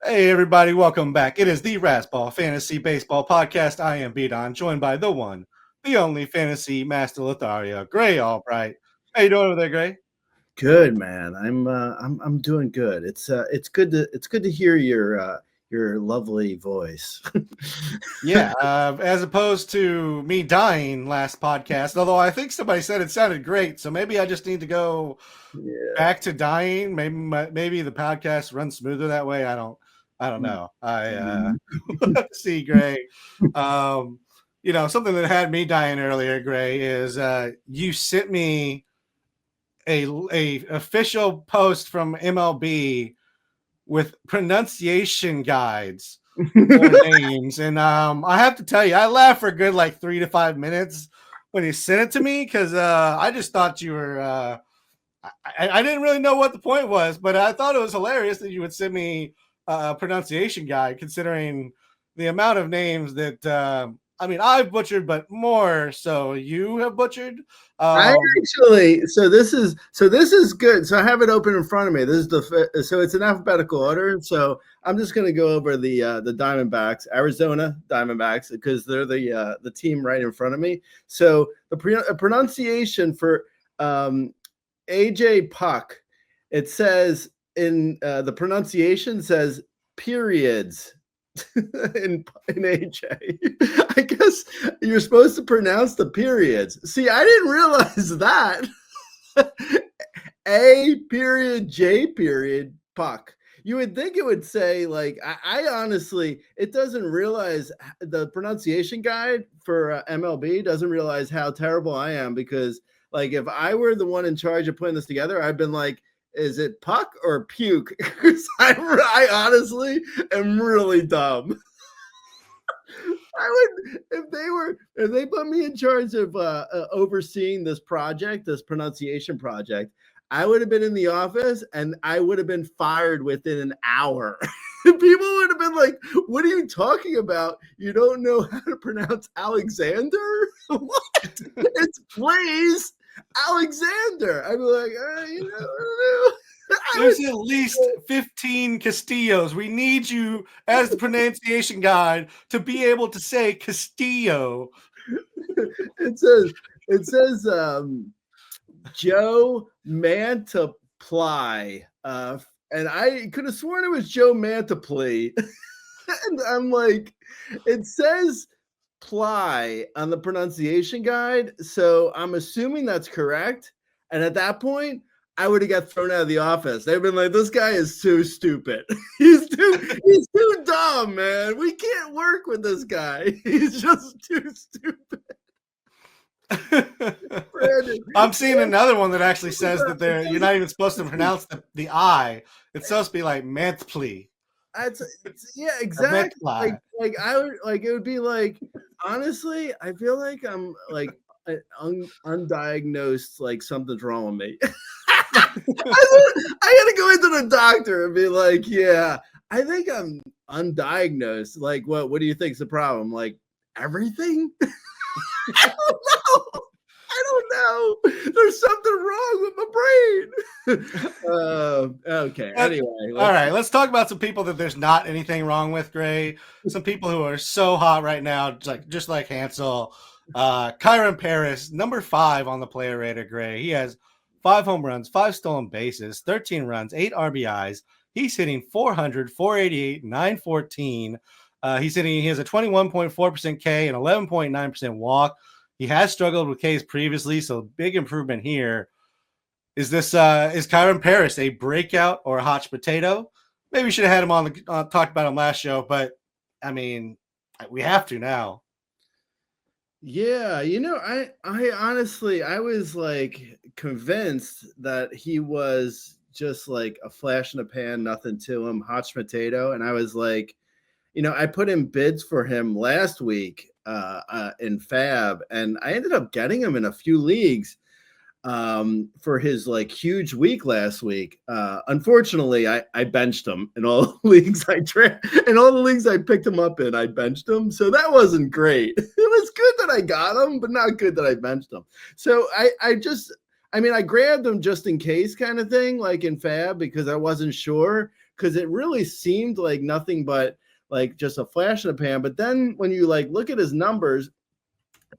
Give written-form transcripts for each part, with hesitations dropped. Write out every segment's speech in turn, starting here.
Hey everybody, welcome back. It is the Razzball Fantasy Baseball Podcast. I am B-Don, joined by the one, the only fantasy master Lothario, Gray Albright. How you doing over there, Gray? Good, man. I'm doing good. It's good to hear your lovely voice. Yeah, as opposed to me dying last podcast, although I think somebody said it sounded great, so maybe I just need to go back to dying. Maybe the podcast runs smoother that way. I don't know. We'll have to see, Gray. Something that had me dying earlier, Gray, is you sent me a official post from MLB with pronunciation guides for names, and I have to tell you, I laughed for a good 3 to 5 minutes when you sent it to me because I just thought you were. I didn't really know what the point was, but I thought it was hilarious that you would send me a pronunciation guide, considering the amount of names that I've butchered, but more so you have butchered. I actually so this is good. So I have it open in front of me. This is so it's in alphabetical order. So I'm just going to go over the Diamondbacks, Arizona Diamondbacks, because they're the team right in front of me. So the pronunciation for AJ Puck, it says in the pronunciation says periods. in AJ. I guess you're supposed to pronounce the periods. See, I didn't realize that. A period, J period, Puck. You would think it would say, I honestly, it doesn't realize the pronunciation guide for MLB doesn't realize how terrible I am, because if I were the one in charge of putting this together, I've been like, is it puck or puke? Because I honestly am really dumb. I would, if they put me in charge of overseeing this pronunciation project, I would have been in the office and I would have been fired within an hour. People would have been like, "What are you talking about? You don't know how to pronounce Alexander? What? It's Blaze Alexander." I'd be like, I don't know. There's at least 15 Castillos. We need you as the pronunciation guide to be able to say Castillo. It says Joe Mantiply. And I could have sworn it was Joe Mantiply. And I'm like, it says ply on the pronunciation guide, so I'm assuming that's correct. And at that point, I would have got thrown out of the office. They've been like, this guy is so stupid. He's too dumb, man. We can't work with this guy. He's just too stupid. I'm seeing another one that actually says that you're not even supposed to pronounce the I. It's supposed to be like Mantiply. Yeah, exactly. I would it would be like, honestly, I feel like I'm undiagnosed, something's wrong with me. I gotta go into the doctor and be like, yeah, I think I'm undiagnosed. What do you think's the problem? Everything? I don't know. There's something wrong with my brain. Okay. Anyway. All right. Let's talk about some people that there's not anything wrong with, Gray. Some people who are so hot right now, just like Hansel. Kyren Paris, number 5 on the player rater, Gray. He has 5 home runs, 5 stolen bases, 13 runs, 8 RBIs. He's hitting 400, 488, 914. He has a 21.4% K and 11.9% walk. He has struggled with Ks previously, so big improvement here. Is Kyren Paris a breakout or a hot potato? Maybe we should have had him on talked about him last show, but I mean, we have to now. Yeah, I honestly, I was convinced that he was just a flash in the pan, nothing to him, hot potato, and I was like, I put in bids for him last week in Fab, and I ended up getting him in a few leagues for his huge week last week. Unfortunately, I benched him in all the leagues in all the leagues I picked him up in. I benched him, so that wasn't great. It was good that I got him, but not good that I benched him. So I grabbed him just in case, kind of thing, in Fab, because I wasn't sure. because it really seemed like nothing but like just a flash in the pan. But then when you like look at his numbers,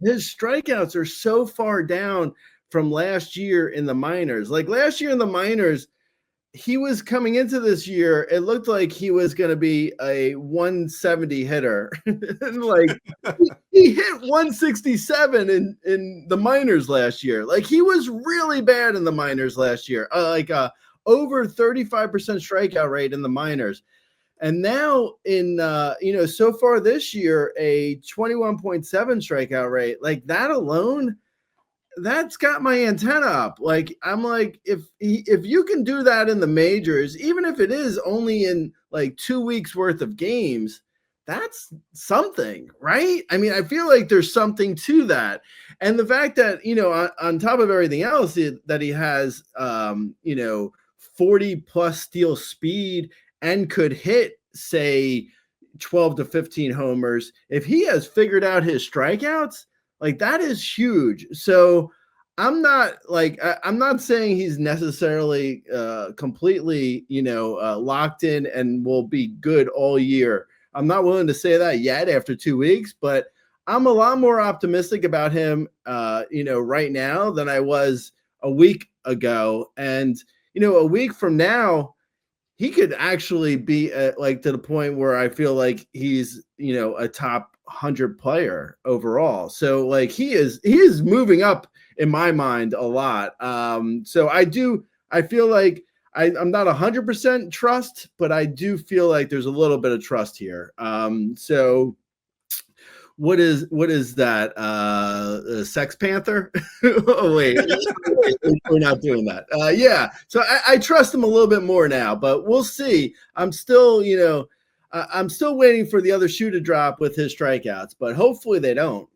his strikeouts are so far down from last year in the minors. Like last year in the minors, he was coming into this year, it looked like he was going to be a 170 hitter. And like he hit 167 in the minors last year. Like he was really bad in the minors last year. Over 35% strikeout rate in the minors. And now in so far this year, a 21.7 strikeout rate, like that alone, that's got my antenna up. Like I'm like, if you can do that in the majors, even if it is only in like 2 weeks worth of games, that's something, right? I mean, I feel like there's something to that. And the fact that, on top of everything else that he has, 40 plus steal speed and could hit, say, 12 to 15 homers. If he has figured out his strikeouts, like that is huge. So I'm not saying he's necessarily completely, locked in and will be good all year. I'm not willing to say that yet after 2 weeks, but I'm a lot more optimistic about him, right now than I was a week ago. And, a week from now, he could actually be to the point where I feel like he's, a top 100 player overall. So like he is moving up in my mind a lot. So I feel like I'm not 100% trust, but I do feel like there's a little bit of trust here. So what is that? Sex Panther? Oh, wait, we're not doing that. Yeah. So I trust him a little bit more now, but we'll see. I'm still waiting for the other shoe to drop with his strikeouts, but hopefully they don't.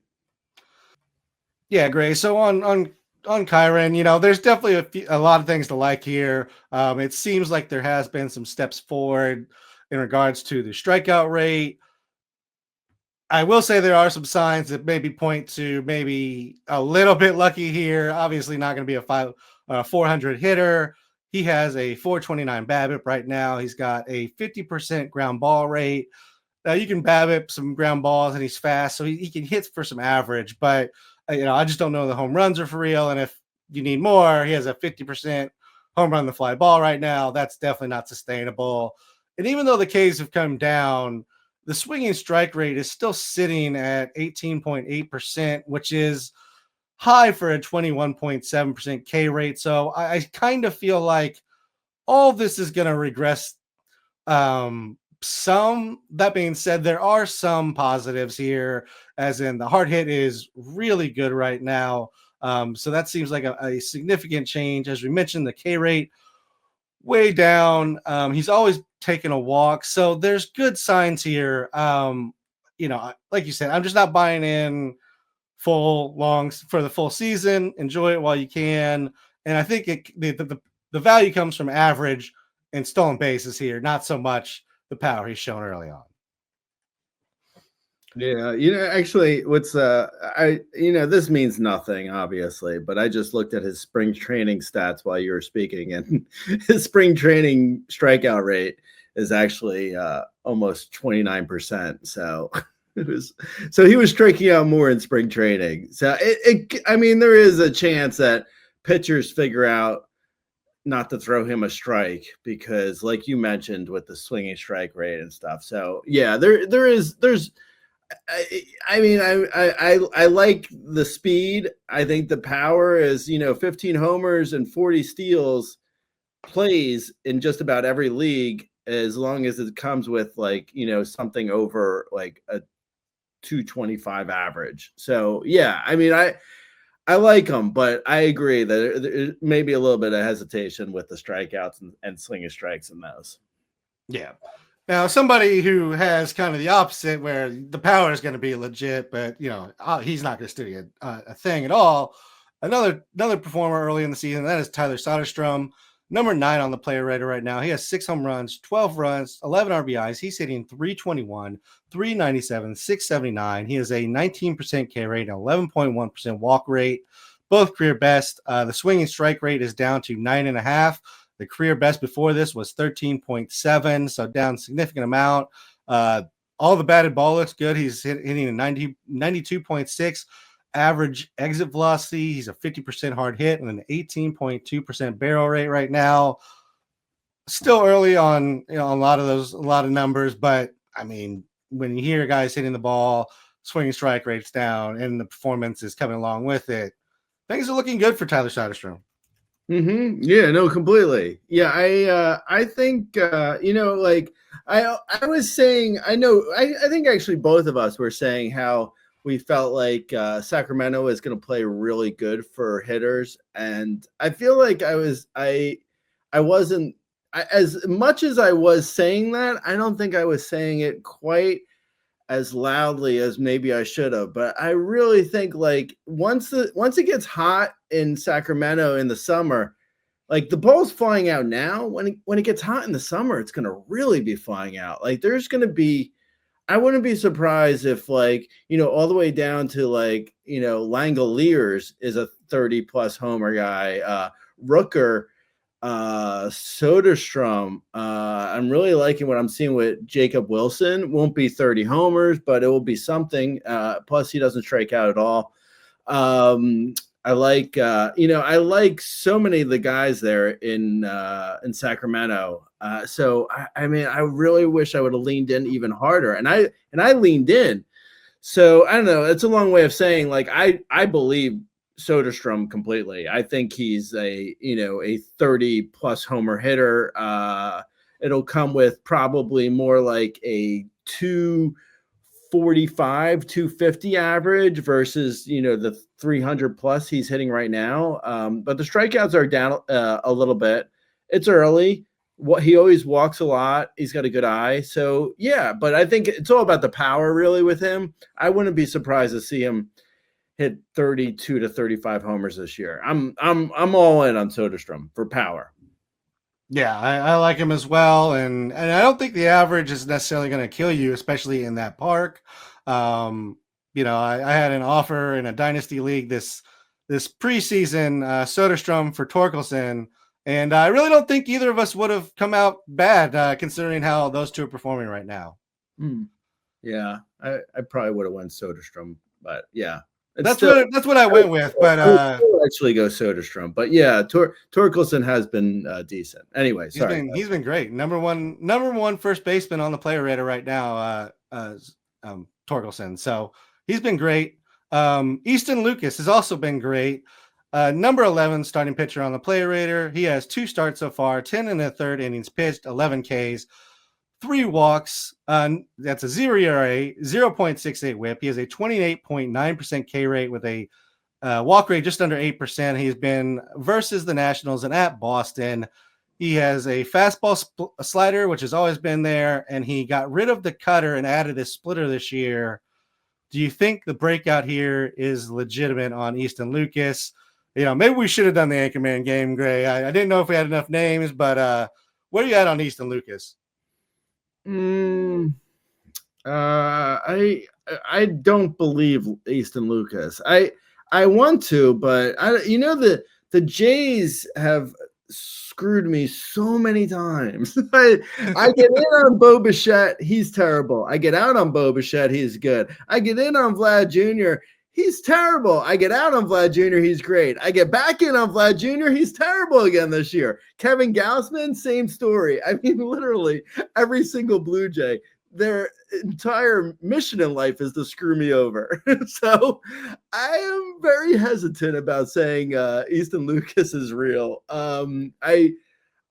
Yeah, Gray. So on Kyren, there's definitely a lot of things to like here. It seems like there has been some steps forward in regards to the strikeout rate. I will say there are some signs that maybe point to maybe a little bit lucky here. Obviously not going to be a 400 hitter. He has a 429 BABIP right now. He's got a 50% ground ball rate. Now you can BABIP some ground balls and he's fast, so he can hit for some average, but I just don't know the home runs are for real. And if you need more, he has a 50% home run the fly ball right now. That's definitely not sustainable. And even though the Ks have come down, the swinging strike rate is still sitting at 18.8%, which is high for a 21.7% K rate. So I kind of feel like all this is going to regress. Some, that being said, there are some positives here, as in the hard hit is really good right now. So that seems like a significant change. As we mentioned, the K rate way down. He's always taking a walk. So there's good signs here. Like you said, I'm just not buying in full longs for the full season. Enjoy it while you can. And I think the value comes from average and stolen bases here, not so much the power he's shown early on. Yeah, actually what's this means nothing, obviously, but I just looked at his spring training stats while you were speaking, and his spring training strikeout rate is actually almost 29%. So he was striking out more in spring training. So there is a chance that pitchers figure out not to throw him a strike because, like you mentioned, with the swinging strike rate and stuff. So yeah, there's. I like the speed. I think the power is 15 homers and 40 steals plays in just about every league, as long as it comes with something over like a 225 average. So yeah, I like him, but I agree that there may be a little bit of hesitation with the strikeouts and swinging strikes in those. Yeah. Now, somebody who has kind of the opposite, where the power is going to be legit, but he's not going to do a thing at all. Another performer early in the season, that is Tyler Soderstrom, number 9 on the player rater right now. He has 6 home runs, 12 runs, 11 RBIs. He's hitting 321, 397, 679. He has a 19% K rate and 11.1% walk rate, both career best. The swinging strike rate is down to 9.5. The career best before this was 13.7, so down significant amount. All the batted ball looks good. He's hitting a 92.6 average exit velocity. He's a 50% hard hit and an 18.2% barrel rate right now. Still early on, a lot of numbers, but I mean, when you hear guys hitting the ball, swinging strike rates down, and the performance is coming along with it, things are looking good for Tyler Soderstrom. Yeah, no, completely. Yeah, I think like I was saying, I think actually both of us were saying how we felt like Sacramento is going to play really good for hitters, and I feel like I wasn't as much as I was saying that. I don't think I was saying it quite as loudly as maybe I should have, but I really think like once it gets hot in Sacramento in the summer, like the ball's flying out now. When it gets hot in the summer, it's going to really be flying out. Like there's going to be, I wouldn't be surprised if like, all the way down to like, Langoliers is a 30 plus homer guy, Rooker, Soderstrom. I'm really liking what I'm seeing with Jacob Wilson. Won't be 30 homers, but it will be something. Plus he doesn't strike out at all. I like I like so many of the guys there in Sacramento. So I mean, I really wish I would have leaned in even harder, and I leaned in. So I don't know. It's a long way of saying like I believe Soderstrom completely. I think he's a 30 plus homer hitter. It'll come with probably more like a 245, 250 average versus the 300 plus he's hitting right now. But the strikeouts are down a little bit. It's early. He always walks a lot. He's got a good eye. So yeah, but I think it's all about the power really with him. I wouldn't be surprised to see him hit 32 to 35 homers this year. I'm all in on Soderstrom for power. Yeah, I like him as well, and I don't think the average is necessarily going to kill you, especially in that park. I had an offer in a dynasty league this preseason, Soderstrom for Torkelson, and I really don't think either of us would have come out bad considering how those two are performing right now. Yeah, I probably would have went Soderstrom, but yeah. That's what I went with, but I'll actually go Soderstrom. But yeah, Torkelson has been decent. Anyway, sorry, he's been great. Number one first baseman on the player radar right now, Torkelson. So he's been great. Easton Lucas has also been great. Number 11 starting pitcher on the player radar. He has 2 starts so far, 10 and a third innings pitched, 11 Ks. 3 walks. That's a 0 ERA, 0.68 WHIP. He has a 28.9% K rate with a walk rate just under 8%. He's been versus the Nationals and at Boston. He has a fastball slider, which has always been there, and he got rid of the cutter and added a splitter this year. Do you think the breakout here is legitimate on Easton Lucas? Maybe we should have done the Anchorman game, Gray. I didn't know if we had enough names, but where are you at on Easton Lucas? I don't believe Easton Lucas. I want to, but the Jays have screwed me so many times. I get in on Bo Bichette, he's terrible. I get out on Bo Bichette, he's good. I get in on Vlad Jr., he's terrible. I get out on Vlad Jr., he's great. I get back in on Vlad Jr., he's terrible again this year. Kevin Gausman, same story. I mean, literally every single Blue Jay, their entire mission in life is to screw me over. So I am very hesitant about saying Easton Lucas is real. I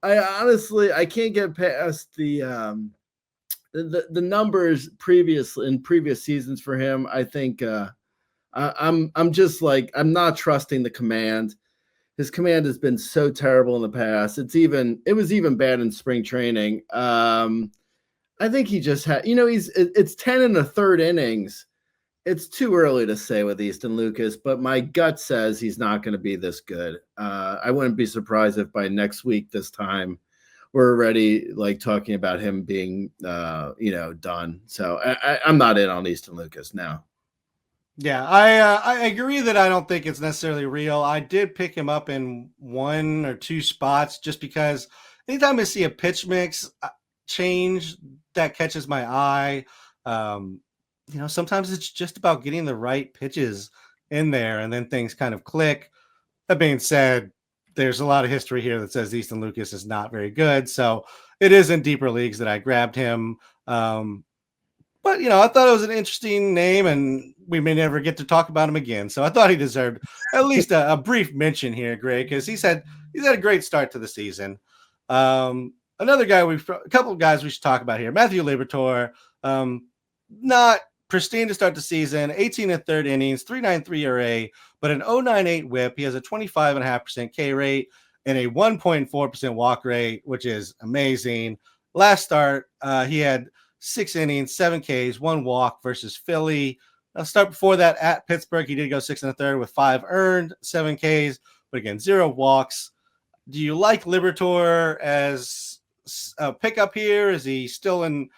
honestly, I can't get past the numbers in previous seasons for him. I think I'm just like, I'm not trusting the command. His command has been so terrible in the past. It was even bad in spring training. I think he just had, it's 10 and a third innings. It's too early to say with Easton Lucas, but my gut says he's not going to be this good. I wouldn't be surprised if by next week, this time, we're already like talking about him being, done. So I'm not in on Easton Lucas now. Yeah, I agree that I don't think it's necessarily real. I did pick him up in 1 or 2 spots just because anytime I see a pitch mix change that catches my eye, um, sometimes it's just about getting the right pitches in there, and then things kind of click. That being said, there's a lot of history here that says Easton Lucas is not very good, so it is in deeper leagues that I grabbed him. But I thought it was an interesting name, and we may never get to talk about him again. So I thought he deserved at least a brief mention here, Greg, because he's had a great start to the season. Another guy a couple of guys we should talk about here. Matthew Liberatore, not pristine to start the season, 18 and third innings, 3.93 ERA, but an 0.98 WHIP. He has a 25.5% K rate and a 1.4% walk rate, which is amazing. Last start, he had 6 innings, 7 Ks, 1 walk versus Philly. I'll start before that at Pittsburgh. He did go 6 1/3 with 5 earned, 7 Ks, but again, 0 walks. Do you like Liberatore as a pickup here? Is he still in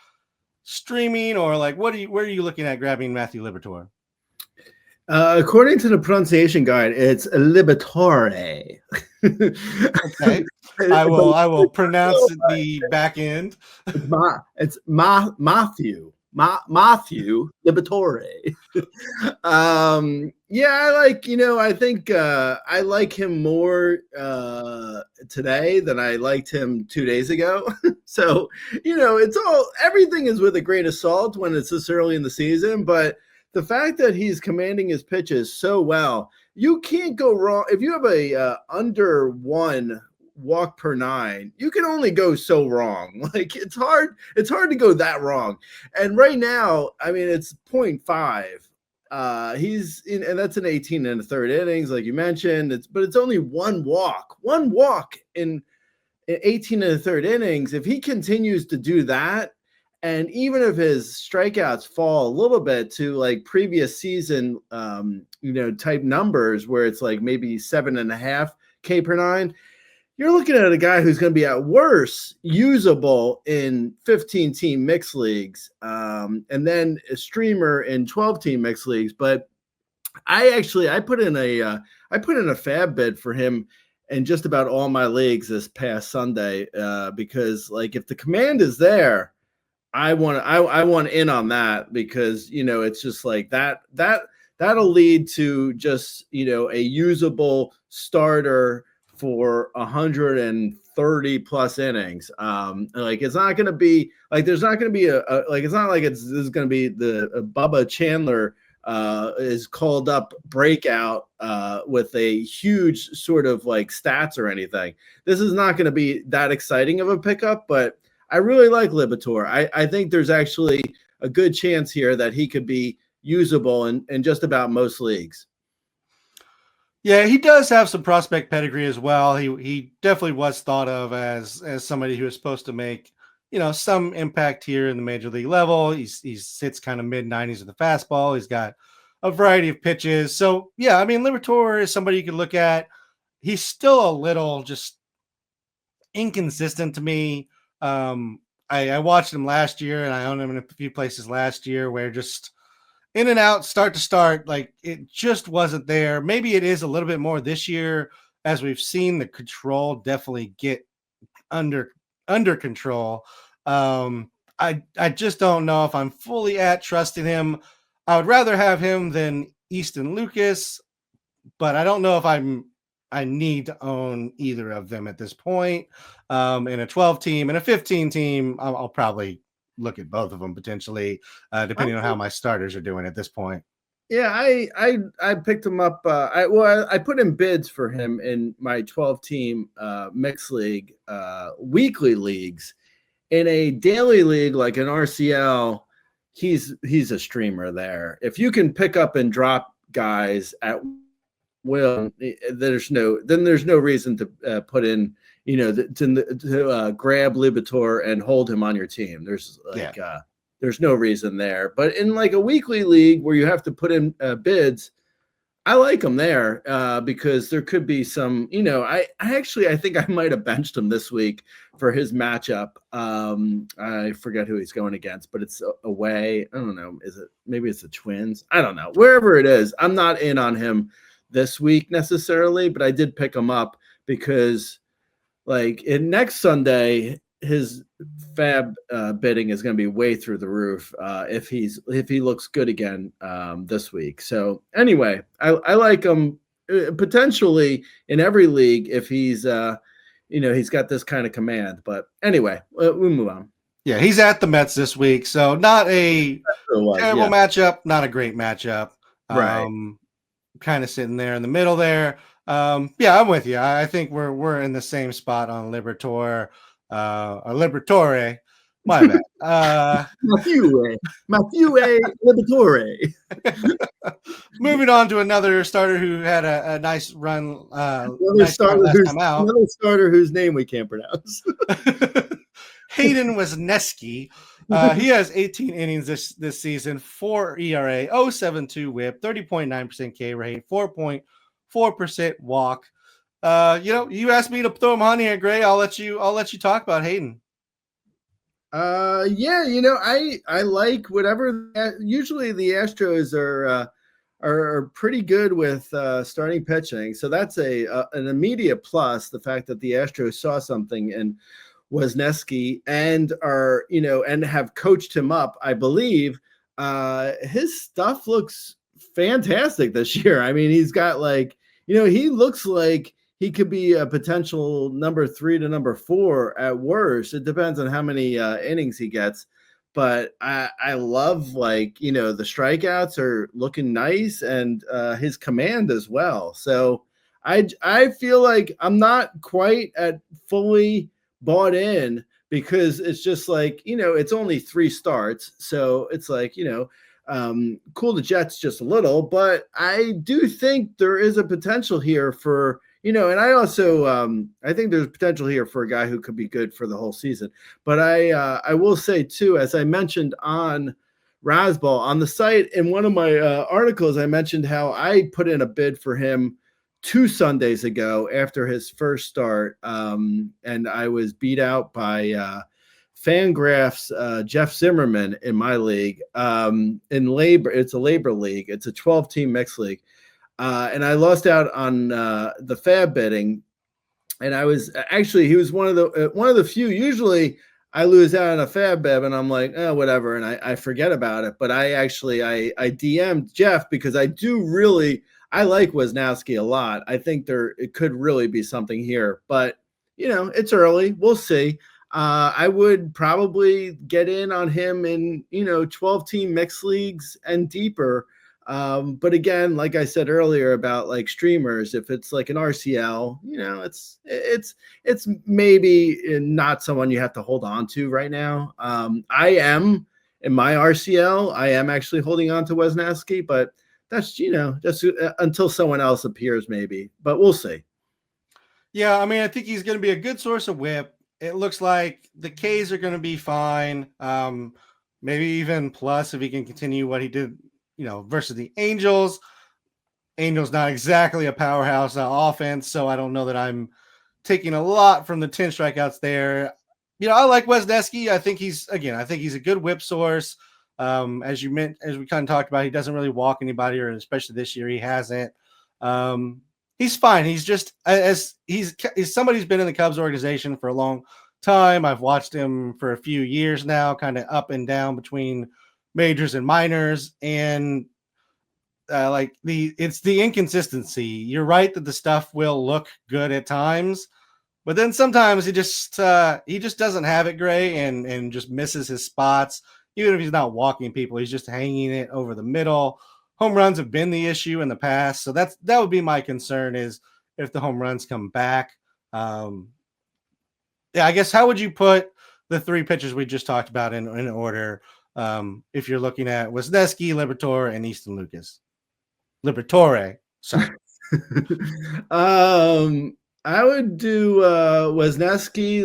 streaming, or like where are you looking at grabbing Matthew Liberatore? According to the pronunciation guide, it's Liberatore. Okay, I will pronounce the back end. It's Matthew Liberatore. I think I like him more today than I liked him 2 days ago. So everything is with a grain of salt when it's this early in the season, but the fact that he's commanding his pitches so well, you can't go wrong. If you have a under 1 walk per 9, you can only go so wrong. Like it's hard to go that wrong. And right now, I mean, it's 0.5. He's in, and that's an 18 and a third innings, like you mentioned. But it's only one walk in 18 and a third innings. If he continues to do that, and even if his strikeouts fall a little bit to like previous season, type numbers where it's like maybe 7.5 K per 9, you're looking at a guy who's going to be at worst usable in 15-team mixed leagues, and then a streamer in 12-team mixed leagues. But I put in a fab bid for him in just about all my leagues this past Sunday, because like if the command is there, I want in on that, because it's just like that'll lead to just a usable starter for 130 plus innings. Like it's not going to be like there's not going to be it's not like this is going to be the Bubba Chandler is called up breakout with a huge sort of like stats or anything. This is not going to be that exciting of a pickup, but I really like Liberatore. I think there's actually a good chance here that he could be usable in just about most leagues. Yeah, he does have some prospect pedigree as well. He definitely was thought of as somebody who was supposed to make some impact here in the major league level. He sits kind of mid-90s with the fastball. He's got a variety of pitches. So yeah, I mean, Liberatore is somebody you can look at. He's still a little just inconsistent to me. I watched him last year, and I owned him in a few places last year where just in and out, start to start, like it just wasn't there. Maybe it is a little bit more this year, as we've seen the control definitely get under control. I just don't know if I'm fully at trusting him. I would rather have him than Easton Lucas, but I don't know if I need to own either of them at this point. In a 12-team and a 15-team, I'll probably look at both of them potentially, depending on how my starters are doing at this point. Yeah, I picked him up. I put in bids for him in my 12-team mixed league, weekly leagues. In a daily league like an RCL, he's a streamer there. If you can pick up and drop guys at will, there's no reason to put in to grab Liberatore and hold him on your team. There's no reason there. But in like a weekly league where you have to put in bids, I like him there because there could be some, I think I might have benched him this week for his matchup. I forget who he's going against, but it's away. I don't know. Maybe it's the Twins? I don't know. Wherever it is, I'm not in on him this week necessarily, but I did pick him up because like in next Sunday, his fab bidding is going to be way through the roof if he looks good again this week. So anyway, I like him potentially in every league if he's he's got this kind of command. But anyway, we'll move on. Yeah, he's at the Mets this week, so not a terrible matchup, not a great matchup. Right. Kind of sitting there in the middle there. Yeah, I'm with you. I think we're in the same spot on Liberatore. Liberatore, my bad. Matthew Liberatore. Moving on to another starter who had a nice run. Another starter whose name we can't pronounce. Hayden Wesneski. He has 18 innings this season, 4 ERA, 0.72 WHIP, 30.9% K rate, 4.4% walk. You asked me to throw him on here, Gray. I'll let you talk about Hayden. I like whatever. Usually the Astros are pretty good with starting pitching, so that's an immediate plus. The fact that the Astros saw something in Wesneski and and have coached him up, I believe. His stuff looks fantastic this year. I mean, he's got he looks like he could be a potential number 3 to number 4 at worst. It depends on how many innings he gets. But I love the strikeouts are looking nice and his command as well. So I feel like I'm not quite at fully bought in because it's just it's only 3 starts. So it's cool the Jets just a little, but I do think there is a potential here for, and I also I think there's potential here for a guy who could be good for the whole season. But I will say too, as I mentioned on Razzball on the site in one of my articles, I mentioned how I put in a bid for him 2 Sundays ago after his first start, and I was beat out by Fangraph's Jeff Zimmerman in my league. It's a labor league. It's a 12-team mixed league. And I lost out on the fab bidding. And he was one of the few. Usually I lose out on a fab bid and I'm like, oh, whatever. And I forget about it. But I DM'd Jeff because I like Wesneski a lot. I think it could really be something here, but it's early. We'll see. I would probably get in on him in 12-team mixed leagues and deeper. But again, like I said earlier about streamers, if it's an RCL, it's maybe not someone you have to hold on to right now. I am in my RCL. I am actually holding on to Wesneski, but that's just until someone else appears, maybe. But we'll see. Yeah, I mean, I think he's going to be a good source of whip. It looks like the K's are going to be fine. Maybe even plus if he can continue what he did, versus the Angels. Angels not exactly a powerhouse offense, so I don't know that I'm taking a lot from the 10 strikeouts there. I like Wesneski. I think he's a good whip source. As we kind of talked about, he doesn't really walk anybody, or especially this year, he hasn't. He's fine. He's just he's somebody who's been in the Cubs organization for a long time. I've watched him for a few years now, kind of up and down between majors and minors, and it's the inconsistency. You're right that the stuff will look good at times, but then sometimes he just doesn't have it, Gray, and just misses his spots. Even if he's not walking people, he's just hanging it over the middle. Home runs have been the issue in the past, so that would be my concern is if the home runs come back. I guess how would you put the 3 pitchers we just talked about in order? If you're looking at Wesneski, Liberatore, and Easton Lucas. Liberatore, sorry. I would do Wesneski,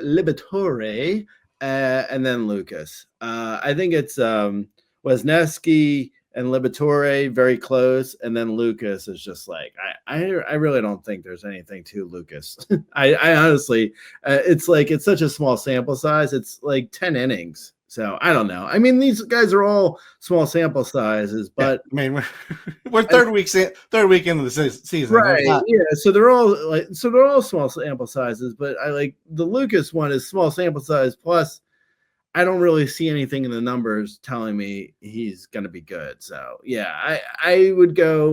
Liberatore, and then Lucas. I think it's Wesneski, and Liberatore very close, and then Lucas is just like I really don't think there's anything to Lucas. I honestly, it's like it's such a small sample size. It's like 10 innings. So I don't know. I mean, these guys are all small sample sizes, but I mean, we're third week into the season, right? Yeah, so they're all small sample sizes, but I like the Lucas one is small sample size plus. I don't really see anything in the numbers telling me he's going to be good. So yeah, I would go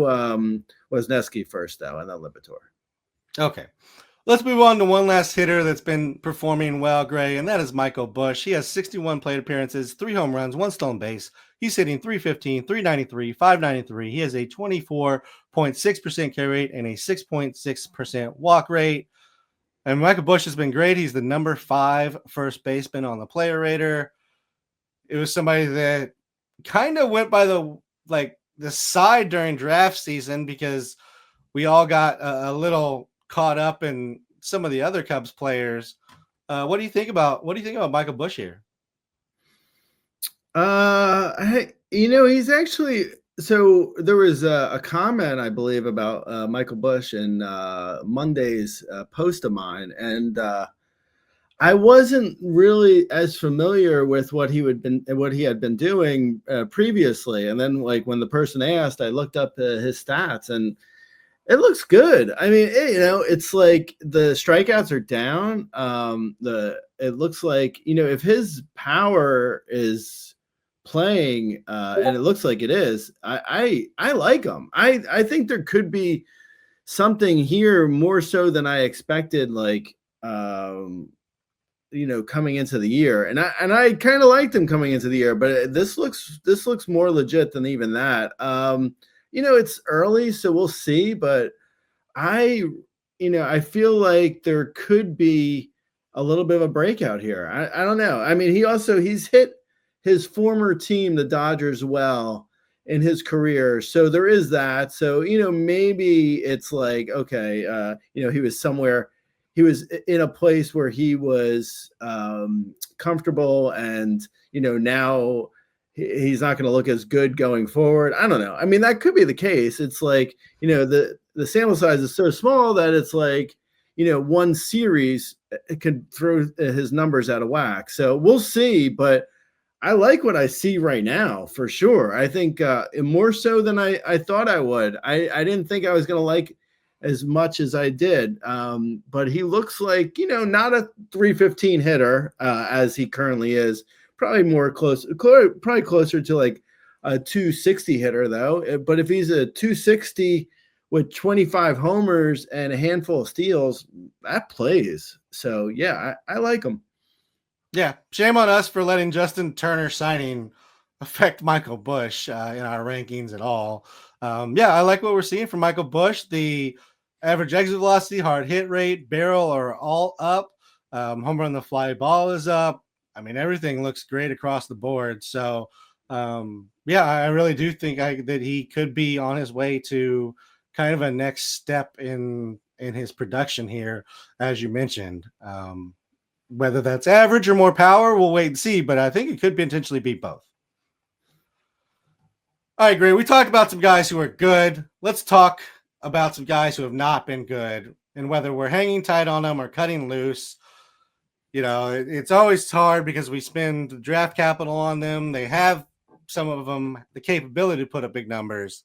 Wesneski first though, and then Liberatore. Okay. Let's move on to one last hitter that's been performing well, Gray, and that is Michael Busch. He has 61 plate appearances, 3 home runs, 1 stolen base. He's hitting .315, .393, .593. He has a 24.6% K rate and a 6.6% walk rate. And Michael Busch has been great. He's the number 5 first baseman on the player rater. It was somebody that kind of went by the side during draft season because we all got a little caught up in some of the other Cubs players. What do you think about Michael Busch here? He's actually, so there was a comment I believe about Michael Busch in Monday's post of mine, and I wasn't really as familiar with what he had been doing previously, and then like when the person asked, I looked up his stats and it looks good. I mean, it's like the strikeouts are down. It looks like, if his power is playing, and it looks like it is, I like him. I think there could be something here more so than I expected, like, coming into the year. And I kind of liked him coming into the year, but this looks more legit than even that. It's early, so we'll see, but I feel like there could be a little bit of a breakout here. I don't know. I mean, he's hit his former team, the Dodgers, well in his career. So there is that. So, maybe it's like, okay, he was in a place where he was comfortable and, now he's not going to look as good going forward. I don't know. I mean, that could be the case. It's like, the sample size is so small that it's like, one series could throw his numbers out of whack. So we'll see, but I like what I see right now for sure. I think more so than I thought I would. I didn't think I was going to like as much as I did. But he looks like, not a .315 hitter as he currently is. Probably closer to like a .260 hitter though. But if he's a .260 with 25 homers and a handful of steals, that plays. So yeah, I like him. Yeah, shame on us for letting Justin Turner signing affect Michael Busch in our rankings at all. I like what we're seeing from Michael Busch. The average exit velocity, hard hit rate, barrel are all up. Home run, the fly ball is up. I mean, everything looks great across the board. So, I really do think that he could be on his way to kind of a next step in his production here, as you mentioned. Whether that's average or more power, we'll wait and see, but I think it could potentially be both. All right, great. We talked about some guys who are good. Let's talk about some guys who have not been good, and whether we're hanging tight on them or cutting loose. It's always hard because we spend draft capital on them. They have, some of them, the capability to put up big numbers.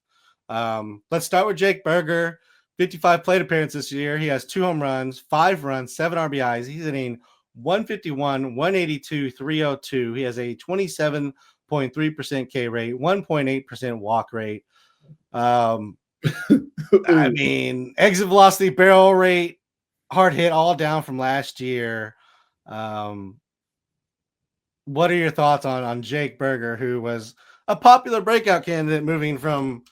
Let's start with Jake Burger. 55 plate appearances this year. He has 2 home runs, 5 runs, 7 RBIs. He's hitting .151, .182, .302. He has a 27.3% K rate, 1.8% walk rate. I mean, exit velocity, barrel rate, hard hit, all down from last year. What are your thoughts on Jake Burger, who was a popular breakout candidate moving from,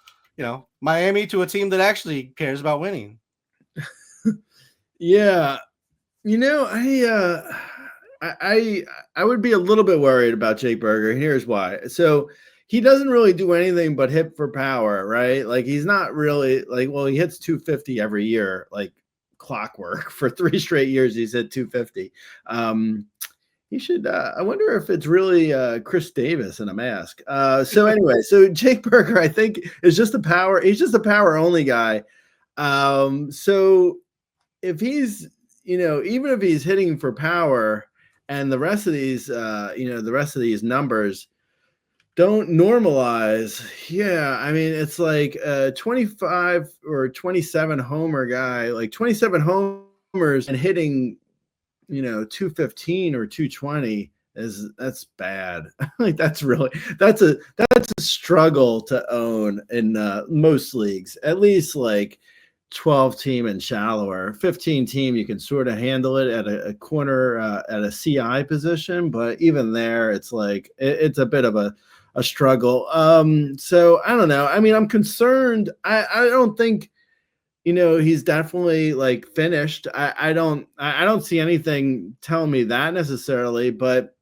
Miami to a team that actually cares about winning? Yeah. I would be a little bit worried about Jake Burger. And here's why. So he doesn't really do anything but hit for power, right? Like he's not really he hits 250 every year, like clockwork for 3 straight years. He's hit 250. He should. I wonder if it's really Chris Davis in a mask. So anyway, so Jake Burger, I think, is just a power. He's just a power only guy. So if he's, even if he's hitting for power, and the rest of these, the rest of these numbers don't normalize. Yeah, I mean, it's like a 25 or 27 homer guy, like 27 homers and hitting 215 or 220 that's bad. Like that's a struggle to own in most leagues. At least like 12 team and shallower. 15 team you can sort of handle it at a corner at a CI position, but even there it's like it's a bit of a struggle. So I don't know. I mean, I'm concerned. I don't think he's definitely like finished. I don't see anything telling me that necessarily, but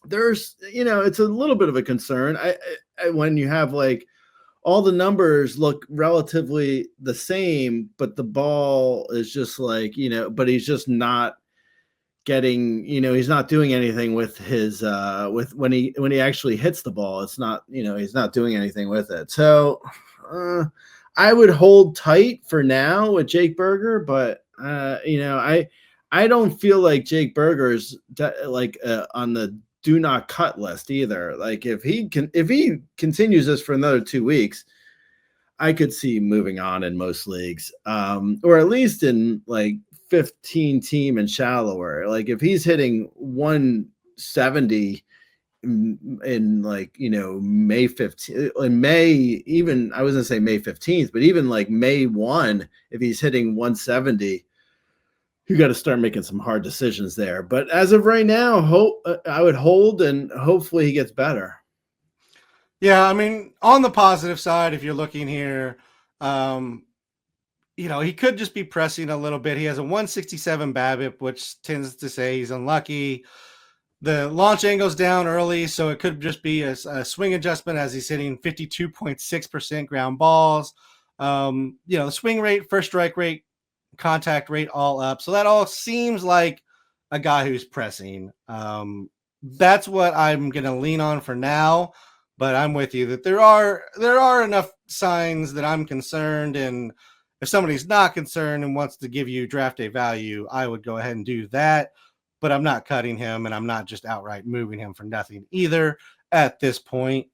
there's, it's a little bit of a concern. I when you have like all the numbers look relatively the same, but the ball is just like, but he's just not getting, he's not doing anything with his with when he actually hits the ball. It's not, he's not doing anything with it. So I would hold tight for now with Jake Burger, but I don't feel like Jake Burger's like on the do not cut list either. Like if he continues this for another 2 weeks, I could see moving on in most leagues, or at least in like 15 team and shallower. Like if he's hitting 170 in like May 15th, in May, even I was gonna say May 15th, but even like May 1, if he's hitting 170, you got to start making some hard decisions there. But as of right now, I would hold, and hopefully he gets better. Yeah, I mean, on the positive side, if you're looking here, he could just be pressing a little bit. He has a 167 BABIP, which tends to say he's unlucky. The launch angle's down early, so it could just be a swing adjustment as he's hitting 52.6% ground balls. The swing rate, first strike rate, contact rate all up. So that all seems like a guy who's pressing. That's what I'm going to lean on for now, but I'm with you that there are enough signs that I'm concerned, and if somebody's not concerned and wants to give you draft day value, I would go ahead and do that, but I'm not cutting him, and I'm not just outright moving him for nothing either at this point.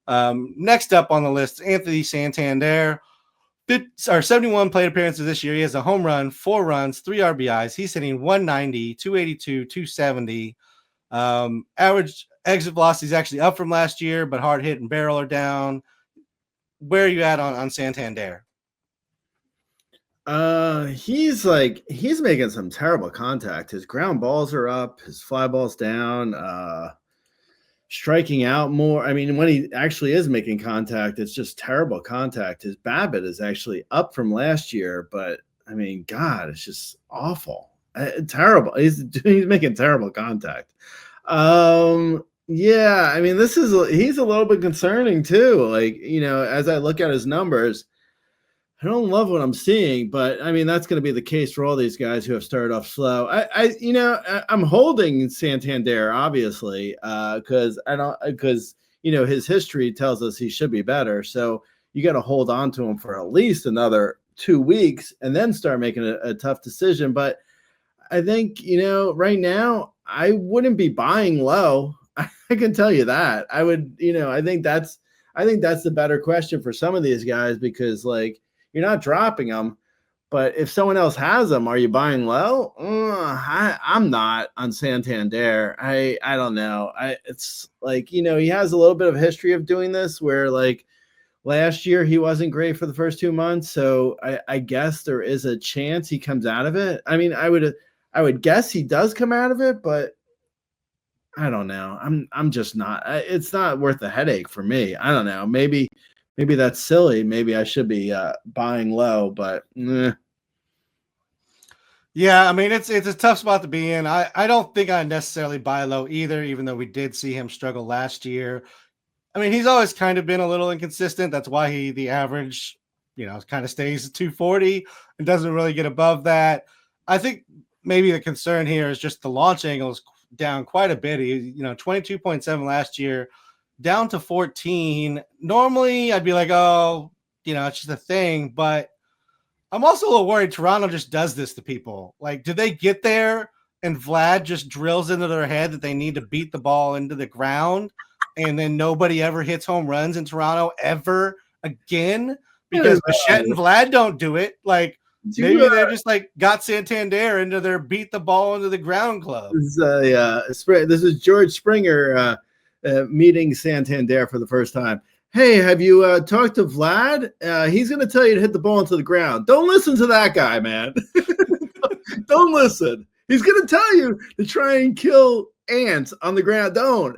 Next up on the list, Anthony Santander. 71 plate appearances this year. He has a home run, 4 runs, 3 RBIs. He's hitting 190, 282, 270. Average exit velocity is actually up from last year, but hard hit and barrel are down. Where are you at on Santander? He's making some terrible contact. His ground balls are up, his fly balls down, striking out more. I mean, when he actually is making contact, it's just terrible contact. His BABIP is actually up from last year, but I mean, God, it's just awful. Terrible. He's making terrible contact. Yeah, I mean, he's a little bit concerning too. Like, as I look at his numbers, I don't love what I'm seeing, but I mean, that's going to be the case for all these guys who have started off slow. I'm holding Santander, obviously, because his history tells us he should be better. So you got to hold on to him for at least another 2 weeks and then start making a tough decision. But I think, right now I wouldn't be buying low. I can tell you that. I would, I think that's the better question for some of these guys, because like, you're not dropping them, but if someone else has them, are you buying low? I'm not on Santander. I don't know. It's like, he has a little bit of history of doing this, where like last year he wasn't great for the first 2 months. So I guess there is a chance he comes out of it. I mean, I would guess he does come out of it, but I don't know. I'm just not. It's not worth the headache for me. I don't know. Maybe that's silly. Maybe I should be buying low, but Yeah, I mean, it's a tough spot to be in. I don't think I necessarily buy low either, even though we did see him struggle last year. I mean, he's always kind of been a little inconsistent. That's why the average, kind of stays at 240 and doesn't really get above that. I think maybe the concern here is just the launch angle is down quite a bit. He, 22.7 last year, down to 14. Normally, I'd be like, oh, it's just a thing. But I'm also a little worried Toronto just does this to people. Like, do they get there and Vlad just drills into their head that they need to beat the ball into the ground, and then nobody ever hits home runs in Toronto ever again because Bichette and Vlad don't do it? Like, maybe they're just like got Santander into their beat the ball into the ground club. This is George Springer meeting Santander for the first time. Hey, have you talked to Vlad? He's going to tell you to hit the ball into the ground. Don't listen to that guy, man. Don't listen. He's going to tell you to try and kill ants on the ground. Don't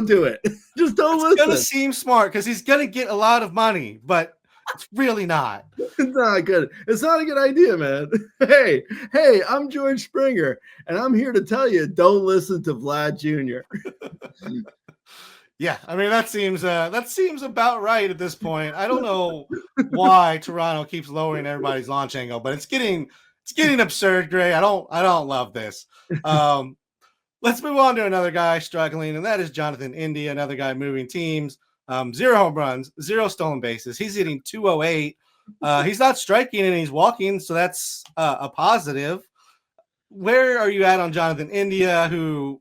do it. Just don't listen. It's going to seem smart because he's going to get a lot of money, but it's really not. It's not good. It's not a good idea, man. Hey, I'm George Springer, and I'm here to tell you, don't listen to Vlad Jr. Yeah, that seems about right at this point. I don't know why Toronto keeps lowering everybody's launch angle, but it's getting absurd, Gray. I don't love this. Let's move on to another guy struggling, and that is Jonathan India, another guy moving teams. 0 home runs, 0 stolen bases. He's hitting 208. He's not striking and he's walking, so that's a positive. Where are you at on Jonathan India, who,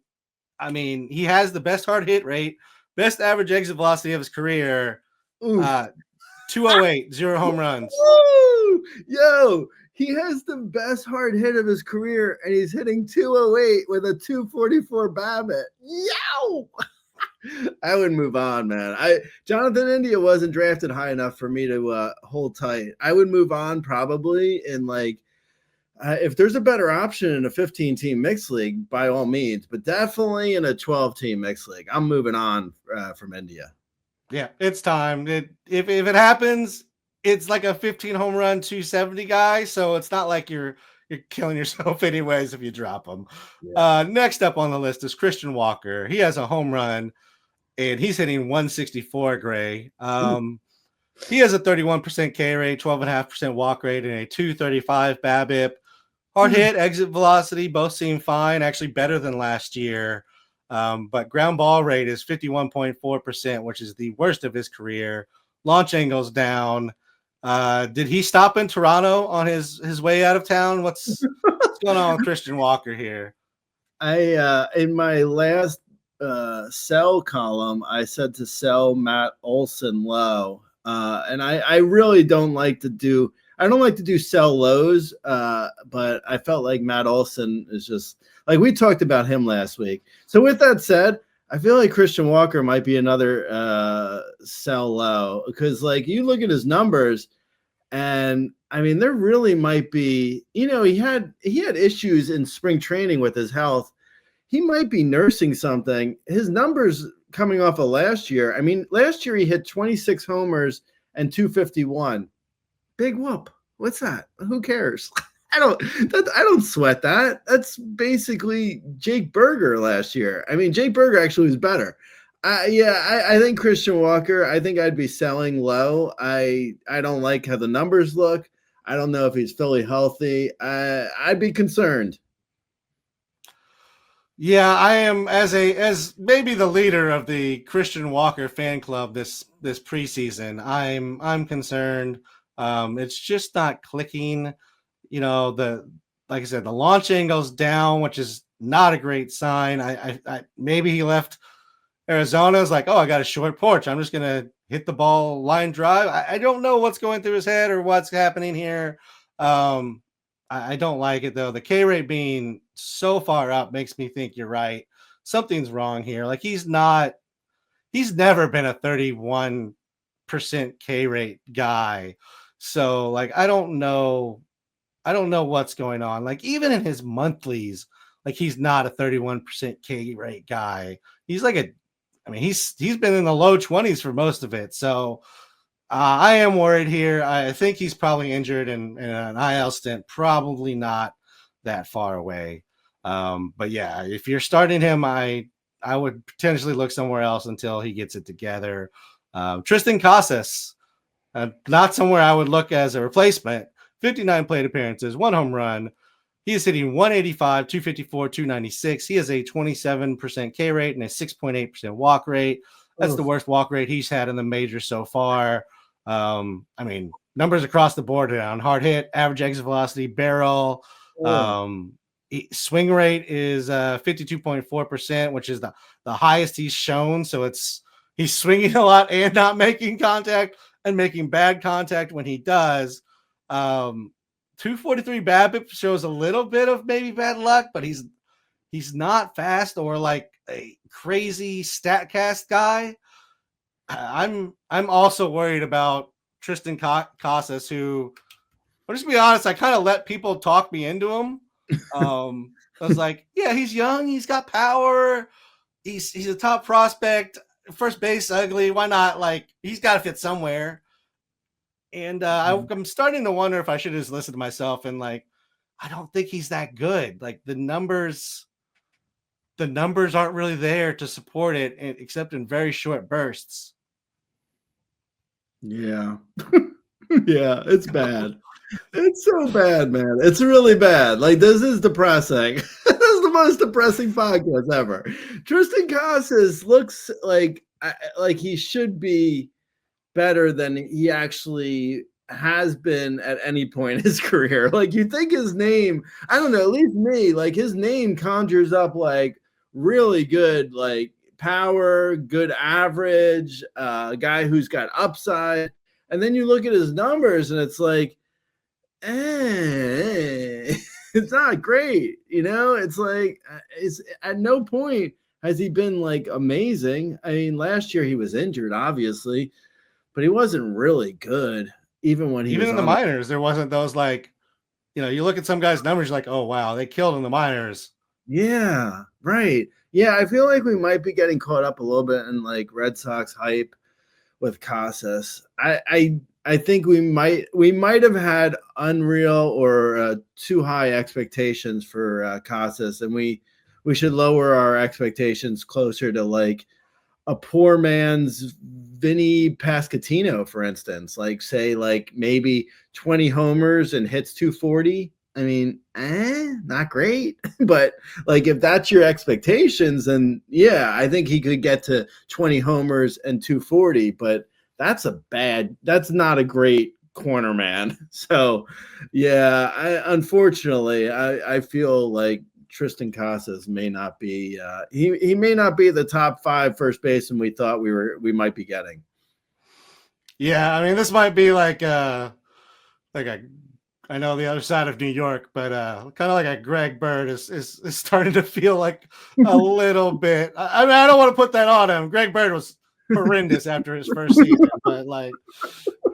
he has the best hard hit rate, best average exit velocity of his career, 208, 0 home runs. Woo! Yo, he has the best hard hit of his career, and he's hitting 208 with a 244 BABIP. Yo! I would move on, man. Jonathan India wasn't drafted high enough for me to hold tight. I would move on probably in if there's a better option in a 15-team mixed league, by all means, but definitely in a 12-team mixed league, I'm moving on from India. Yeah, it's time. If it happens, it's like a 15 home run, 270 guy, so it's not like you're killing yourself anyways if you drop him. Yeah. Next up on the list is Christian Walker. He has a home run, and he's hitting 164, Gray. He has a 31% K rate, 12.5% walk rate, and a 235 BABIP. Hard hit, exit velocity, both seem fine, actually better than last year. But ground ball rate is 51.4%, which is the worst of his career. Launch angle's down. Did he stop in Toronto on his way out of town? What's going on with Christian Walker here? I in my last sell column, I said to sell Matt Olson low, and I really don't like to do. I don't like to do sell lows, but I felt like Matt Olson is just like we talked about him last week. So with that said, I feel like Christian Walker might be another sell low because you look at his numbers and there really might be, he had issues in spring training with his health. He might be nursing something. His numbers coming off of last year. Last year he hit 26 homers and 251. Big whoop. What's that? Who cares? I don't sweat that. That's basically Jake Berger last year. Jake Berger actually was better. I think Christian Walker, I think I'd be selling low. I don't like how the numbers look. I don't know if he's fully healthy. I'd be concerned. Yeah, I am as maybe the leader of the Christian Walker fan club this preseason. I'm concerned. It's just not clicking. Like I said, the launch angle's down, which is not a great sign. I maybe he left Arizona's like, oh, I got a short porch. I'm just gonna hit the ball line drive. I don't know what's going through his head or what's happening here. I don't like it though. The K rate being so far up makes me think you're right. Something's wrong here. Like he's never been a 31% K rate guy. So I don't know what's going on. Even in his monthlies, he's not a 31% K rate guy. He's he's been in the low 20s for most of it. So I am worried here. I think he's probably injured and an IL stint, probably not that far away. But yeah, if you're starting him, I would potentially look somewhere else until he gets it together. Triston Casas, not somewhere I would look as a replacement. 59 plate appearances, 1 home run, He is hitting 185, 254, 296. He has a 27% K rate and a 6.8% walk rate. That's the worst walk rate he's had in the majors so far. I mean, numbers across the board on hard hit, average exit velocity, barrel. Swing rate is 52.4%, which is the highest he's shown. So he's swinging a lot and not making contact and making bad contact when he does. 243 BABIP shows a little bit of maybe bad luck, but he's not fast or like a crazy StatCast guy. I'm also worried about Triston Casas, who, I'll just be honest, I kind of let people talk me into him. I was like, yeah, he's young, he's got power, he's a top prospect, first base ugly, why not? Like, he's got to fit somewhere. And I'm starting to wonder if I should just listen to myself and like, I don't think he's that good. Like the numbers aren't really there to support it, except in very short bursts. Yeah. Yeah, it's bad. It's so bad, man. It's really bad. Like, this is depressing. This is the most depressing podcast ever. Triston Casas looks like he should be better than he actually has been at any point in his career. Like, you think his name, I don't know, at least me, like his name conjures up like really good, like power, good average, a guy who's got upside. And then you look at his numbers and it's like, it's not great. You know, it's like, it's at no point has he been like amazing. I mean, last year he was injured, obviously, but he wasn't really good. Even when he was in the minors, there wasn't those like, you know, you look at some guys' numbers, you're like, oh wow, they killed in the minors. Yeah, right. Yeah, I feel like we might be getting caught up a little bit in like Red Sox hype with Casas. I think we might have had unreal or too high expectations for Casas, and we should lower our expectations closer to like a poor man's Vinny Pasquantino, for instance. Like, say, like maybe 20 homers and hits 240. I mean, not great. But like, if that's your expectations, then yeah, I think he could get to 20 homers and 240. But that's not a great corner man. So yeah, unfortunately, I feel like Triston Casas may not be he may not be the top 5 first baseman we thought we might be getting. Yeah, I mean, this might be like I know the other side of New York, but kind of like a Greg Bird is starting to feel like a little bit. I mean, I don't want to put that on him. Greg Bird was horrendous after his first season, but like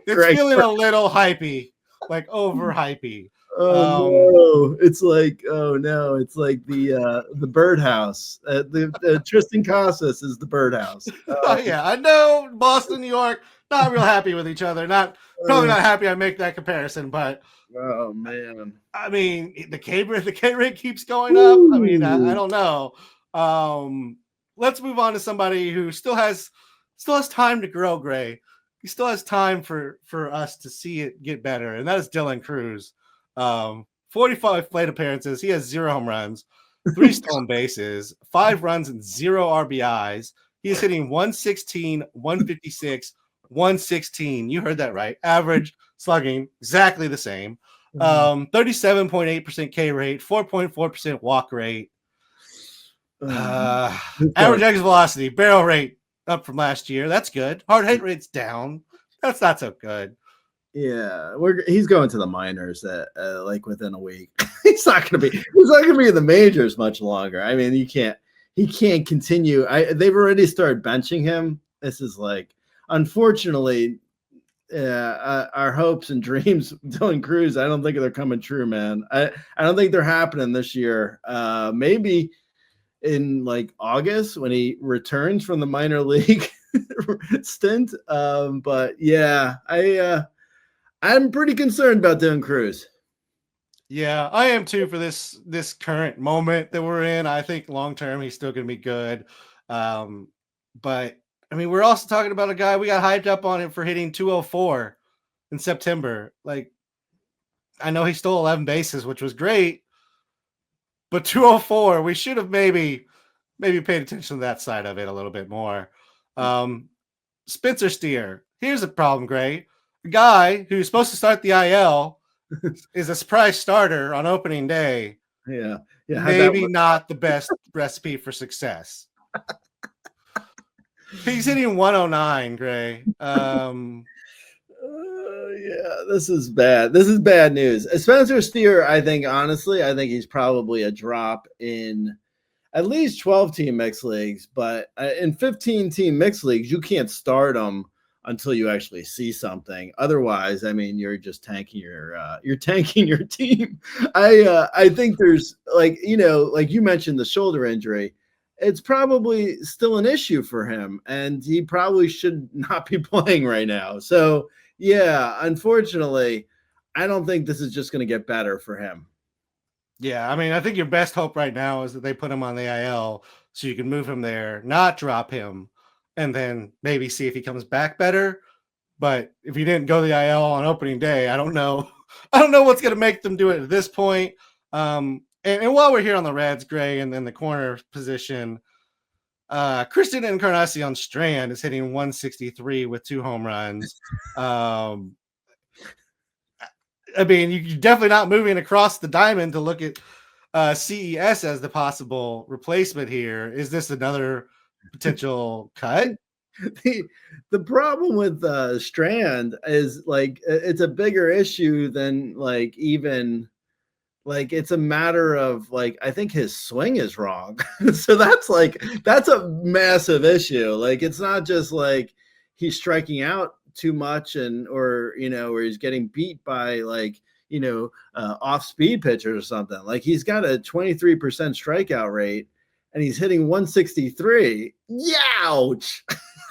it's feeling a little hypey, like over hypey. No. It's like, oh no, it's like the birdhouse. The Triston Casas is the birdhouse. Yeah, I know Boston, New York, not real happy with each other. Probably not happy I make that comparison, but oh man, I mean the K rate keeps going up. I mean, I don't know. Let's move on to somebody who still has time to grow, Gray. He still has time for us to see it get better, and that is Dylan Cruz. 45 plate appearances. He has 0 home runs, 3 stolen bases, 5 runs, and 0 RBIs. He is hitting 116, 156, 116. You heard that right. Average slugging, exactly the same. 37.8% K rate, 4.4% walk rate. Average exit velocity, barrel rate up from last year. That's good. Hard hit rate's down. That's not so good. Yeah, he's going to the minors like within a week. He's not going to be in the majors much longer. I mean, he can't continue. They've already started benching him. This is like, unfortunately, our hopes and dreams, Dylan Cruz, I don't think they're coming true, man. I don't think they're happening this year. Maybe in like August when he returns from the minor league stint. But yeah, I'm pretty concerned about Dylan Cruz. Yeah, I am too for this current moment that we're in. I think long term he's still going to be good. But I mean, we're also talking about a guy we got hyped up on him for hitting 204 in September. Like, I know he stole 11 bases, which was great, But 204, we should have maybe paid attention to that side of it a little bit more. Spencer Steer. Here's a problem, Gray. A guy who's supposed to start the IL is a surprise starter on opening day. Yeah. Maybe not the best recipe for success. He's hitting 109, Gray. Yeah, this is bad. This is bad news. Spencer Steer, I think he's probably a drop in at least 12-team mixed leagues, but in 15-team mixed leagues, you can't start him until you actually see something. Otherwise, I mean, you're just tanking your team. I think there's like you mentioned the shoulder injury. It's probably still an issue for him, and he probably should not be playing right now. So yeah, unfortunately, I don't think this is just going to get better for him. Yeah, I mean, I think your best hope right now is that they put him on the IL so you can move him there, not drop him, and then maybe see if he comes back better. But if you didn't go the IL on opening day, I don't know. I don't know what's going to make them do it at this point. And while we're here on the Reds, Gray, and then the corner position, Triston Encarnacion-Strand is hitting 163 with 2 home runs. I mean, you're definitely not moving across the diamond to look at CES as the possible replacement here. Is this another potential cut? The problem with Strand is like it's a bigger issue than it's a matter of I think his swing is wrong. So that's a massive issue. Like it's not just like he's striking out too much or he's getting beat by off speed pitchers or something. Like he's got a 23% strikeout rate and he's hitting 163. Youch!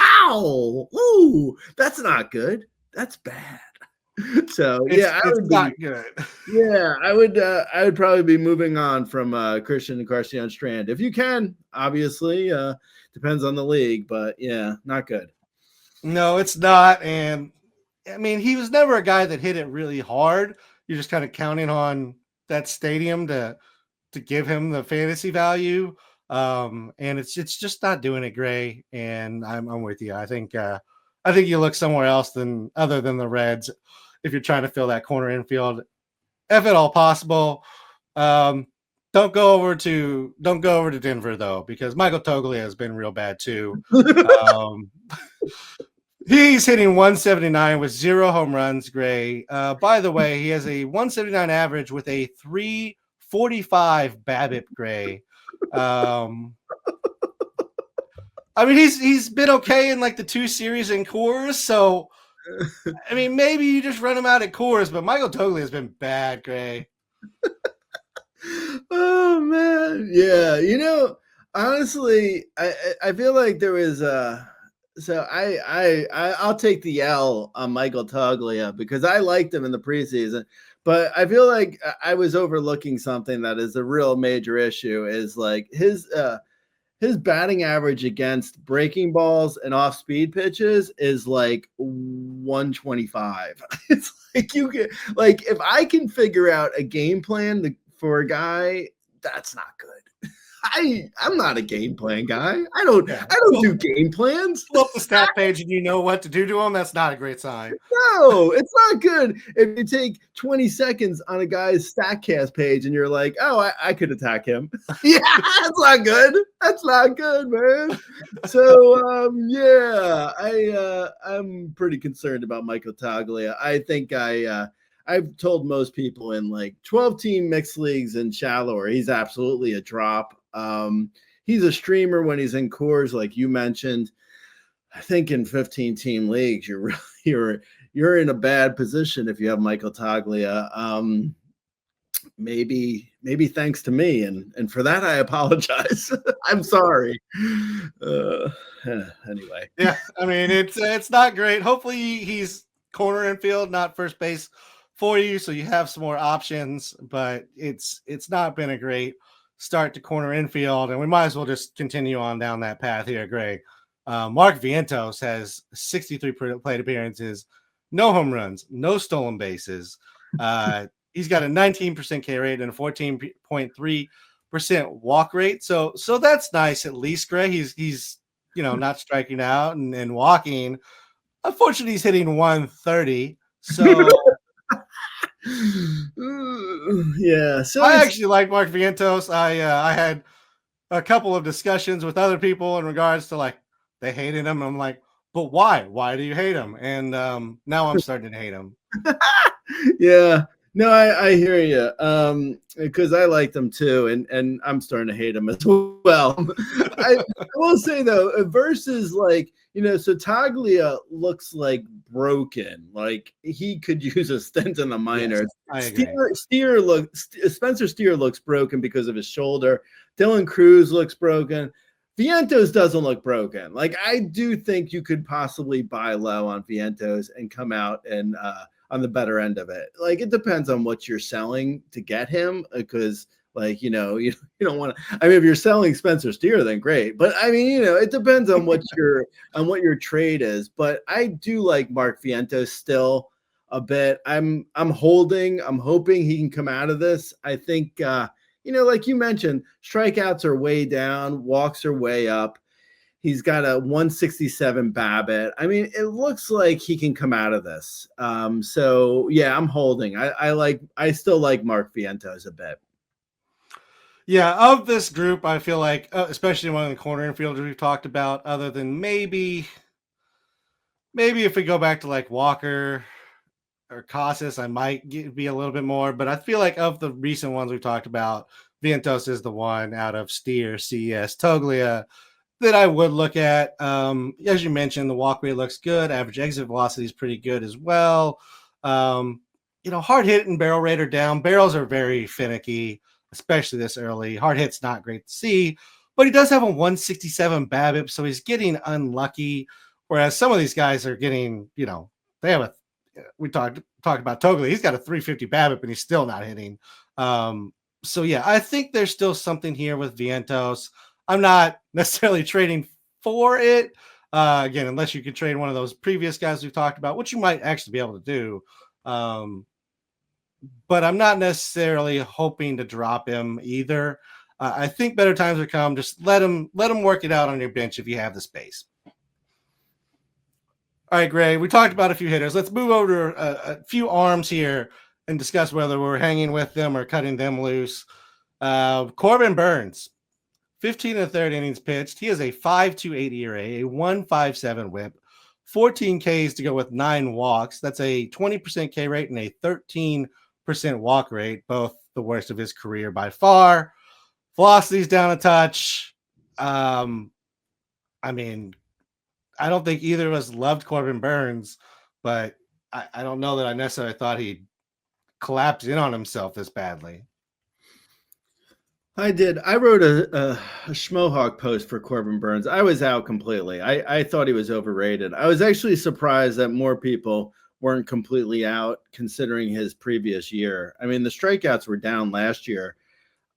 Ow! Ooh, that's not good. That's bad. So it's not good. Yeah, I would probably be moving on from Triston Casas-Strand if you can. Obviously, depends on the league, but yeah, not good. No, it's not. And I mean, he was never a guy that hit it really hard. You're just kind of counting on that stadium to give him the fantasy value. And it's just not doing it, Gray. And I'm with you. I think you look somewhere else other than the Reds if you're trying to fill that corner infield, if at all possible. Don't go over to Denver though, because Michael Toglia has been real bad too. He's hitting 179 with 0 home runs, Gray. By the way, he has a 179 average with a 345 BABIP, Gray. I mean, he's been okay in like the 2 series in Coors, so I mean, maybe you just run him out at Coors, but Michael Toglia has been bad, Gray. Oh man, yeah. Honestly, I feel like there was so I'll take the L on Michael Toglia because I liked him in the preseason, but I feel like I was overlooking something that is a real major issue. Is like his batting average against breaking balls and off-speed pitches is like 125. It's like if I can figure out a game plan for a guy, that's not good. I'm not a game plan guy. I don't do game plans. Pull up the stat page and you know what to do to him. That's not a great sign. No, it's not good. If you take 20 seconds on a guy's StatCast page and you're like, oh, I could attack him. Yeah, that's not good. That's not good, man. So I'm pretty concerned about Michael Toglia. I think I've told most people in like 12-team mixed leagues and shallower, he's absolutely a drop. He's a streamer when he's in Coors, like you mentioned. I think in 15-team leagues, you're in a bad position if you have Michael Toglia. Maybe thanks to me, and for that I apologize. I'm sorry. Anyway, yeah, I mean it's not great. Hopefully he's corner infield, not first base for you, so you have some more options. But it's not been a great start to corner infield, and we might as well just continue on down that path here, Greg. Mark Vientos has 63 plate appearances, no home runs, no stolen bases. He's got a 19% K rate and a 14.3% walk rate. So that's nice at least, Gray. He's not striking out and walking. Unfortunately, he's hitting 130. So yeah. So I actually like Mark Vientos. I had a couple of discussions with other people in regards to like they hated him. I'm like, but why? Why do you hate him? And now I'm starting to hate him. yeah. No, I hear you. Because I liked him too, and I'm starting to hate him as well. I will say though, versus like so Taglia looks like broken. Like he could use a stint in the minors. Yes, I agree. Spencer Steer looks broken because of his shoulder. Dylan Cruz looks broken. Vientos doesn't look broken. Like I do think you could possibly buy low on Vientos and come out and on the better end of it. Like it depends on what you're selling to get him, because like you don't want to. I mean, if you're selling Spencer Steer, then great. But I mean, it depends on what your trade is. But I do like Mark Vientos still a bit. I'm holding. I'm hoping he can come out of this. I think like you mentioned, strikeouts are way down, walks are way up. He's got a 167 BABIP. I mean, it looks like he can come out of this. So yeah, I'm holding. I still like Mark Vientos a bit. Yeah, of this group, I feel like, especially one of the corner infielders we've talked about, other than maybe if we go back to like Walker or Casas, I might be a little bit more. But I feel like of the recent ones we've talked about, Vientos is the one out of Steer, CES, Toglia that I would look at. As you mentioned, the walk rate looks good. Average exit velocity is pretty good as well. Hard hit and barrel rate are down. Barrels are very finicky, especially this early. Hard hit's not great to see, but he does have a 167 BABIP, so he's getting unlucky. Whereas some of these guys are getting, they have we talked about Toglia. He's got a 350 BABIP and he's still not hitting. So yeah, I think there's still something here with Vientos. I'm not necessarily trading for it. Again, unless you could trade one of those previous guys we've talked about, which you might actually be able to do. But I'm not necessarily hoping to drop him either. I think better times are come. Just let him work it out on your bench if you have the space. All right, Gray, we talked about a few hitters. Let's move over to a few arms here and discuss whether we're hanging with them or cutting them loose. Corbin Burnes, 15 and a third innings pitched. He has a 5.28 ERA, a 1.57 WHIP, 14 Ks to go with 9 walks. That's a 20% K rate and a 13% walk rate, both the worst of his career by far. Velocity's down a touch. I mean, I don't think either of us loved Corbin Burnes, but I don't know that I necessarily thought he'd collapse in on himself this badly. I did. I wrote a Schmohawk post for Corbin Burnes. I was out completely. I thought he was overrated. I was actually surprised that more people weren't completely out considering his previous year. I mean, the strikeouts were down last year.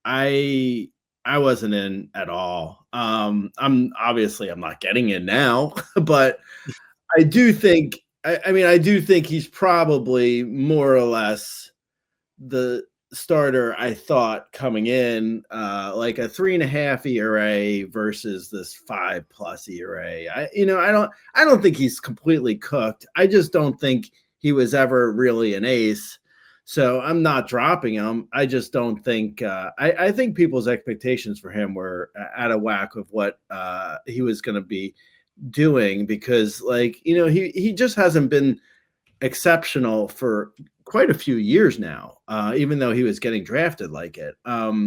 I wasn't in at all. I'm not getting in now, but I do think he's probably more or less the starter I thought coming in, like a 3.5 ERA versus this 5+ ERA. I don't think he's completely cooked. I just don't think he was ever really an ace. So I'm not dropping him. I just don't think I think people's expectations for him were out of whack of what he was going to be doing, because he just hasn't been exceptional for quite a few years now, even though he was getting drafted like it.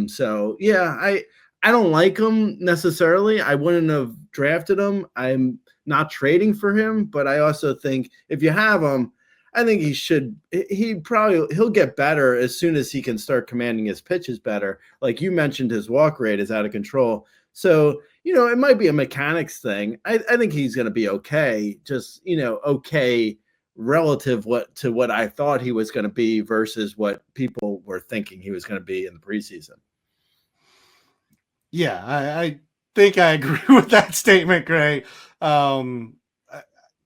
So yeah, I don't like him necessarily. I wouldn't have drafted him. I'm not trading for him, but I also think if you have him, I think he'll get better as soon as he can start commanding his pitches better. Like you mentioned, his walk rate is out of control. So, it might be a mechanics thing. I think he's going to be okay. Just, okay relative to what I thought he was going to be versus what people were thinking he was going to be in the preseason. Yeah, I think I agree with that statement, Gray. I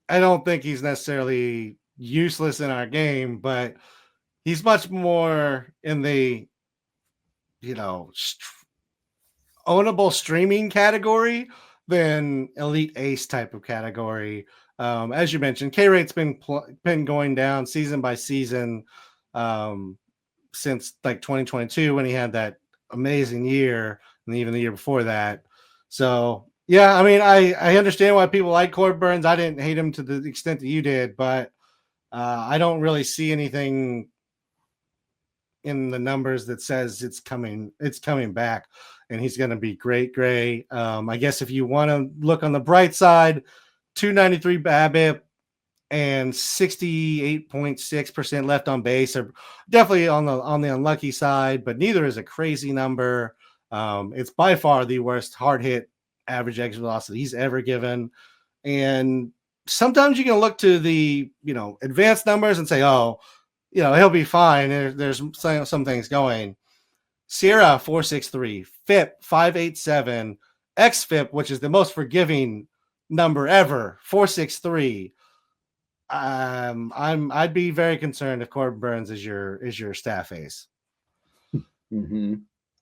don't think he's necessarily useless in our game, but he's much more in the ownable streaming category than elite ace type of category. As you mentioned, K rate's been going down season by season since like 2022 when he had that amazing year, and even the year before that. So yeah, I mean, I understand why people like Corbin Burnes. I didn't hate him to the extent that you did, but I don't really see anything in the numbers that says it's coming back, and he's going to be great. Gray. I guess if you want to look on the bright side, 293 BABIP and 68.6% left on base are definitely on the unlucky side, but neither is a crazy number. It's by far the worst hard hit average exit velocity he's ever given. And sometimes you can look to the, advanced numbers and say, oh, he'll be fine. There's some things going. Sierra 463, FIP 587, XFIP, which is the most forgiving number ever, 463. I'd be very concerned if Corbin Burnes is your staff ace. Mm-hmm.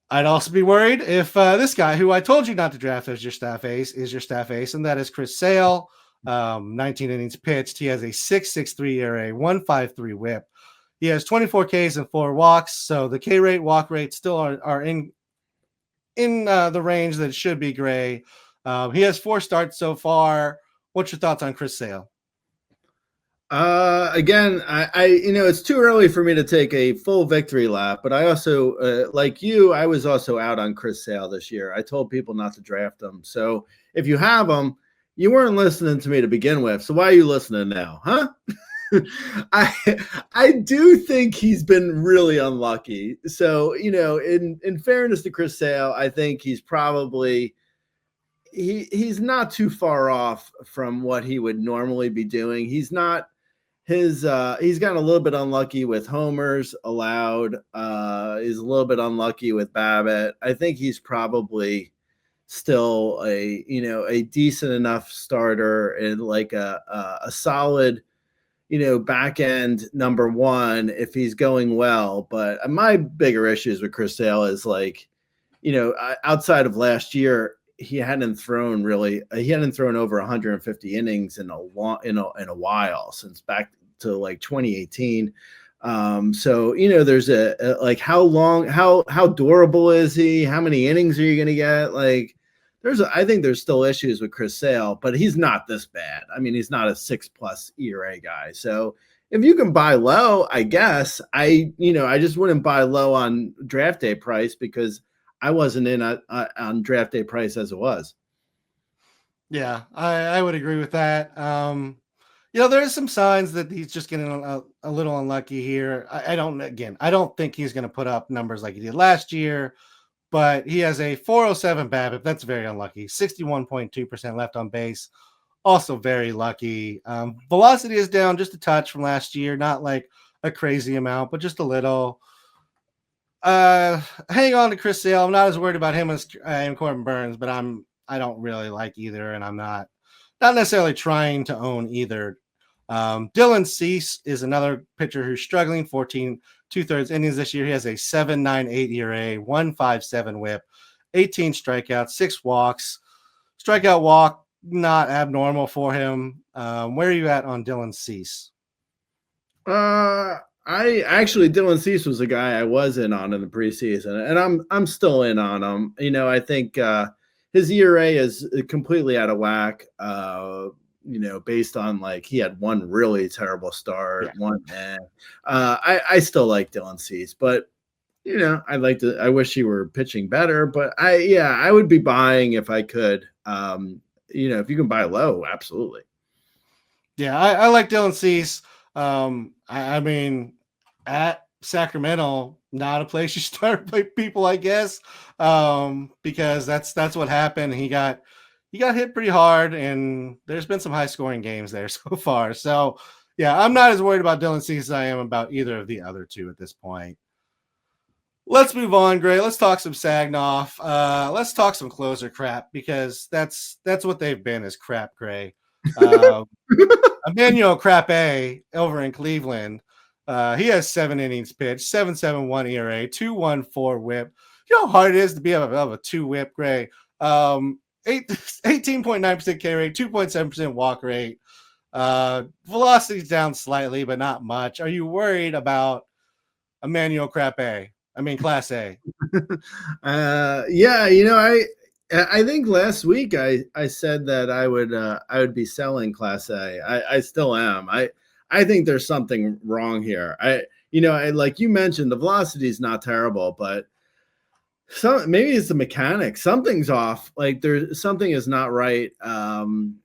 I'd also be worried if this guy, who I told you not to draft as your staff ace, is your staff ace, and that is Chris Sale. 19 innings pitched. He has a 6.63 ERA, 1.53 WHIP. He has 24 Ks and 4 walks, so the K rate, walk rate still are in the range that it should be. Gray. He has 4 starts so far. What's your thoughts on Chris Sale? Again, I it's too early for me to take a full victory lap, but I also, like you, I was also out on Chris Sale this year. I told people not to draft him. So if you have him, you weren't listening to me to begin with. So why are you listening now? Huh? I do think he's been really unlucky. So, in fairness to Chris Sale, I think he's probably, he's not too far off from what he would normally be doing. He's not, he's gotten a little bit unlucky with homers allowed. He's a little bit unlucky with BABIP. I think he's probably still a decent enough starter and like a solid, back end number one if he's going well. But my bigger issues with Chris Sale is like, outside of last year, he hadn't thrown over 150 innings in a while, since back to like 2018. So there's a like, how durable is he? How many innings are you going to get? Like, I think there's still issues with Chris Sale, but he's not this bad. I mean, he's not a 6+ ERA guy. So if you can buy low, I guess I just wouldn't buy low on draft day price, because I wasn't in on draft day price as it was. Yeah, I would agree with that. There's some signs that he's just getting a little unlucky here. I don't think he's going to put up numbers like he did last year, but he has a 407 BABIP. That's very unlucky. 61.2% left on base. Also very lucky. Velocity is down just a touch from last year. Not like a crazy amount, but just a little. Hang on to Chris Sale. I'm not as worried about him as I am Corbin Burnes, but I don't really like either, and I'm not necessarily trying to own either. Dylan Cease is another pitcher who's struggling. 14 2/3 innings this year. He has a 7.98 ERA, 1.57 WHIP, 18 strikeouts, 6 walks. Strikeout walk, not abnormal for him. Where are you at on Dylan Cease? Dylan Cease was a guy I was in on in the preseason, and I'm still in on him. I think his ERA is completely out of whack. Based on like he had one really terrible start, I still like Dylan Cease, but I wish he were pitching better, but I would be buying if I could. If you can buy low, absolutely. Yeah, I like Dylan Cease. I mean, at Sacramento, not a place you start people, I guess, because that's what happened. He got hit pretty hard, and there's been some high scoring games there so far. So yeah, I'm not as worried about Dylan Cease as I am about either of the other two at this point. Let's move on, Gray. Let's talk some Sagnoff. Let's talk some closer crap, because that's what they've been, is crap, Gray. Emmanuel Crapé over in Cleveland. He has 7 innings pitched, 7.71 ERA, 2.14 WHIP, you know how hard it is to be of a 2 whip, Gray. 18.9% K rate, 2.7% walk rate. Velocity's down slightly, but not much. Are you worried about Emmanuel Clase? Class A. Yeah, I think last week I said that I would be selling Class A. I still am. I think there's something wrong here. Like you mentioned, the velocity is not terrible, but maybe it's the mechanics. Something's off. Like something is not right.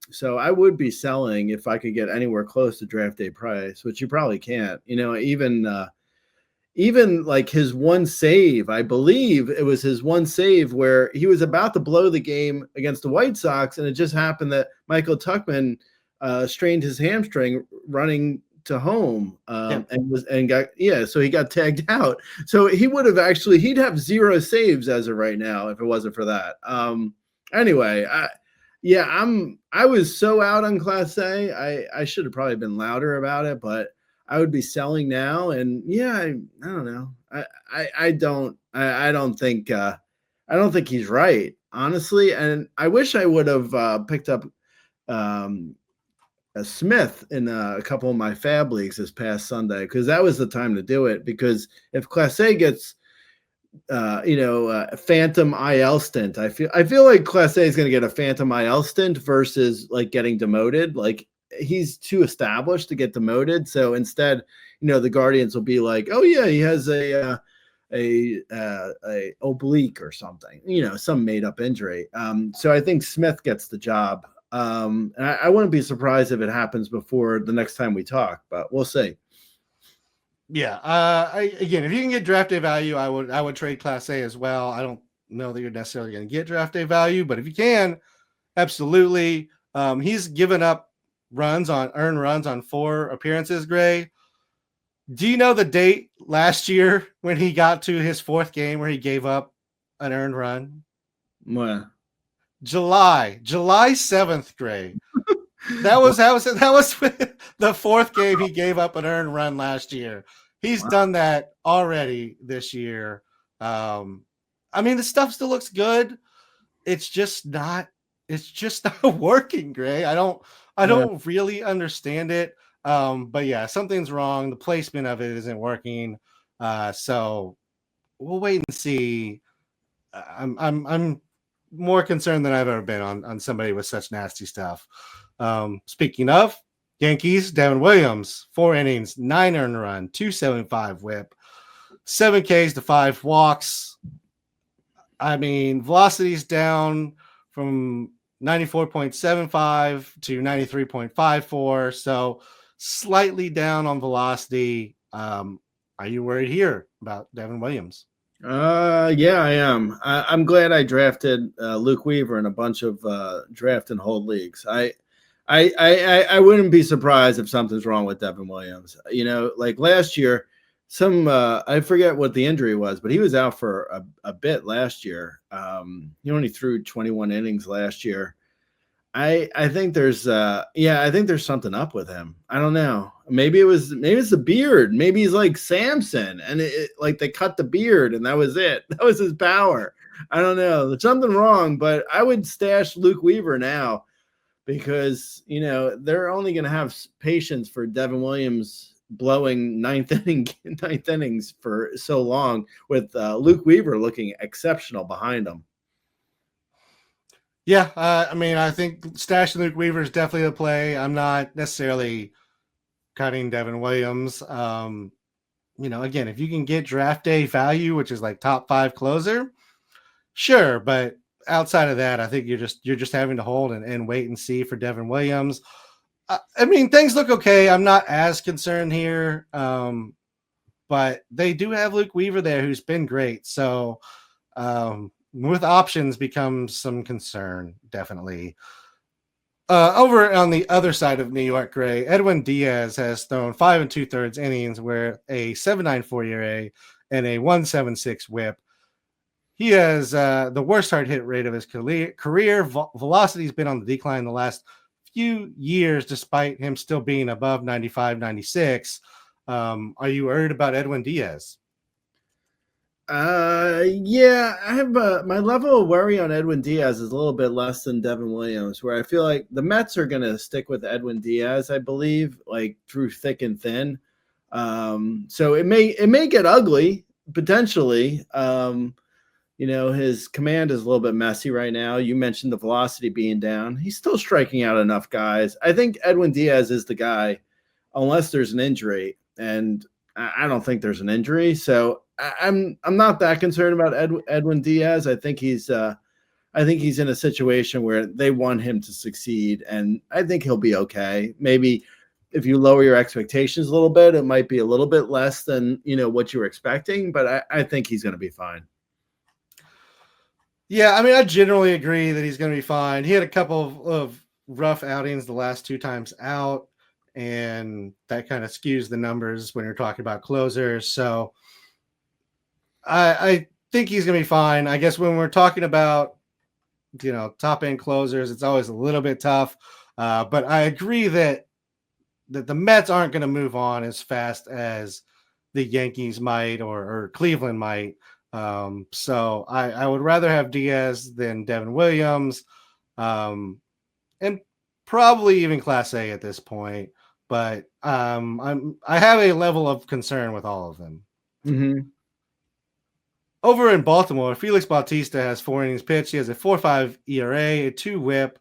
So I would be selling if I could get anywhere close to draft day price, which you probably can't. Even like his one save, I believe it was his one save where he was about to blow the game against the White Sox, and it just happened that Michael Tuchman strained his hamstring running to home, so he got tagged out. So he'd have 0 saves as of right now if it wasn't for that. Anyway, I was so out on Class A. I should have probably been louder about it, but I would be selling now. And I don't know. I don't think he's right, honestly. And I wish I would have picked up Smith in a couple of my fab leagues this past Sunday, because that was the time to do it. Because if Class A gets a phantom IL stint, I feel like Class A is going to get a phantom IL stint versus like getting demoted. Like he's too established to get demoted. So instead, the Guardians will be like, oh yeah, he has a oblique or something, some made up injury. So I think Smith gets the job. And I wouldn't be surprised if it happens before the next time we talk, but we'll see. Yeah. Again, if you can get draft day value, I would trade Class A as well. I don't know that you're necessarily going to get draft day value, but if you can, absolutely. He's given up earned runs on 4 appearances, Gray. Do you know the date last year when he got to his 4th game where he gave up an earned run? What? July 7th, Gray. That was the 4th game he gave up an earned run last year. He's done that already this year. The stuff still looks good. It's just not working, Gray. I don't really understand it. But yeah, something's wrong. The placement of it isn't working. So we'll wait and see. I'm more concerned than I've ever been on somebody with such nasty stuff. Speaking of Yankees, Devin Williams, 4 innings, 9 earned run, 275 whip, 7 Ks to 5 walks. Velocity's down from 94.75 to 93.54. So slightly down on velocity. Are you worried here about Devin Williams? Yeah, I am. I'm glad I drafted Luke Weaver in a bunch of draft and hold leagues. I wouldn't be surprised if something's wrong with Devin Williams. Like last year, I forget what the injury was, but he was out for a bit last year. He only threw 21 innings last year. I think there's something up with him. I don't know. Maybe it's the beard. Maybe he's like Samson, and like they cut the beard, and that was it. That was his power. I don't know. There's something wrong, but I would stash Luke Weaver now because they're only going to have patience for Devin Williams blowing ninth innings for so long with Luke Weaver looking exceptional behind him. Yeah, I think stashing Luke Weaver is definitely the play. I'm not necessarily cutting Devin Williams. Again, if you can get draft day value, which is like top 5 closer, sure. But outside of that, I think you're just having to hold and wait and see for Devin Williams. Things look okay. I'm not as concerned here, but they do have Luke Weaver there, who's been great. So with options becomes some concern, definitely. Over on the other side of New York, Gray, Edwin Diaz has thrown 5 2/3 innings with a 7.94 ERA and a 1.76 WHIP. He has the worst hard hit rate of his career. Velocity's been on the decline the last few years, despite him still being above 95, 96. Are you worried about Edwin Diaz? Yeah, I have my level of worry on Edwin Diaz is a little bit less than Devin Williams, where I feel like the Mets are going to stick with Edwin Diaz, I believe, like through thick and thin. So it may get ugly potentially. His command is a little bit messy right now. You mentioned the velocity being down. He's still striking out enough guys. I think Edwin Diaz is the guy, unless there's an injury, and I don't think there's an injury. So I'm not that concerned about Edwin Diaz. I think he's in a situation where they want him to succeed, and I think he'll be okay. Maybe if you lower your expectations a little bit, it might be a little bit less than what you were expecting, but I think he's going to be fine. Yeah, I mean, I generally agree that he's going to be fine. He had a couple of rough outings the last 2 times out, and that kind of skews the numbers when you're talking about closers. So I think he's going to be fine. I guess when we're talking about, top end closers, it's always a little bit tough. But I agree that the Mets aren't going to move on as fast as the Yankees might or Cleveland might. So I would rather have Diaz than Devin Williams, and probably even Class A at this point. But I have a level of concern with all of them. Mm-hmm. Over in Baltimore, Felix Bautista has 4 innings pitched. He has a 4.5 ERA, a 2 WHIP.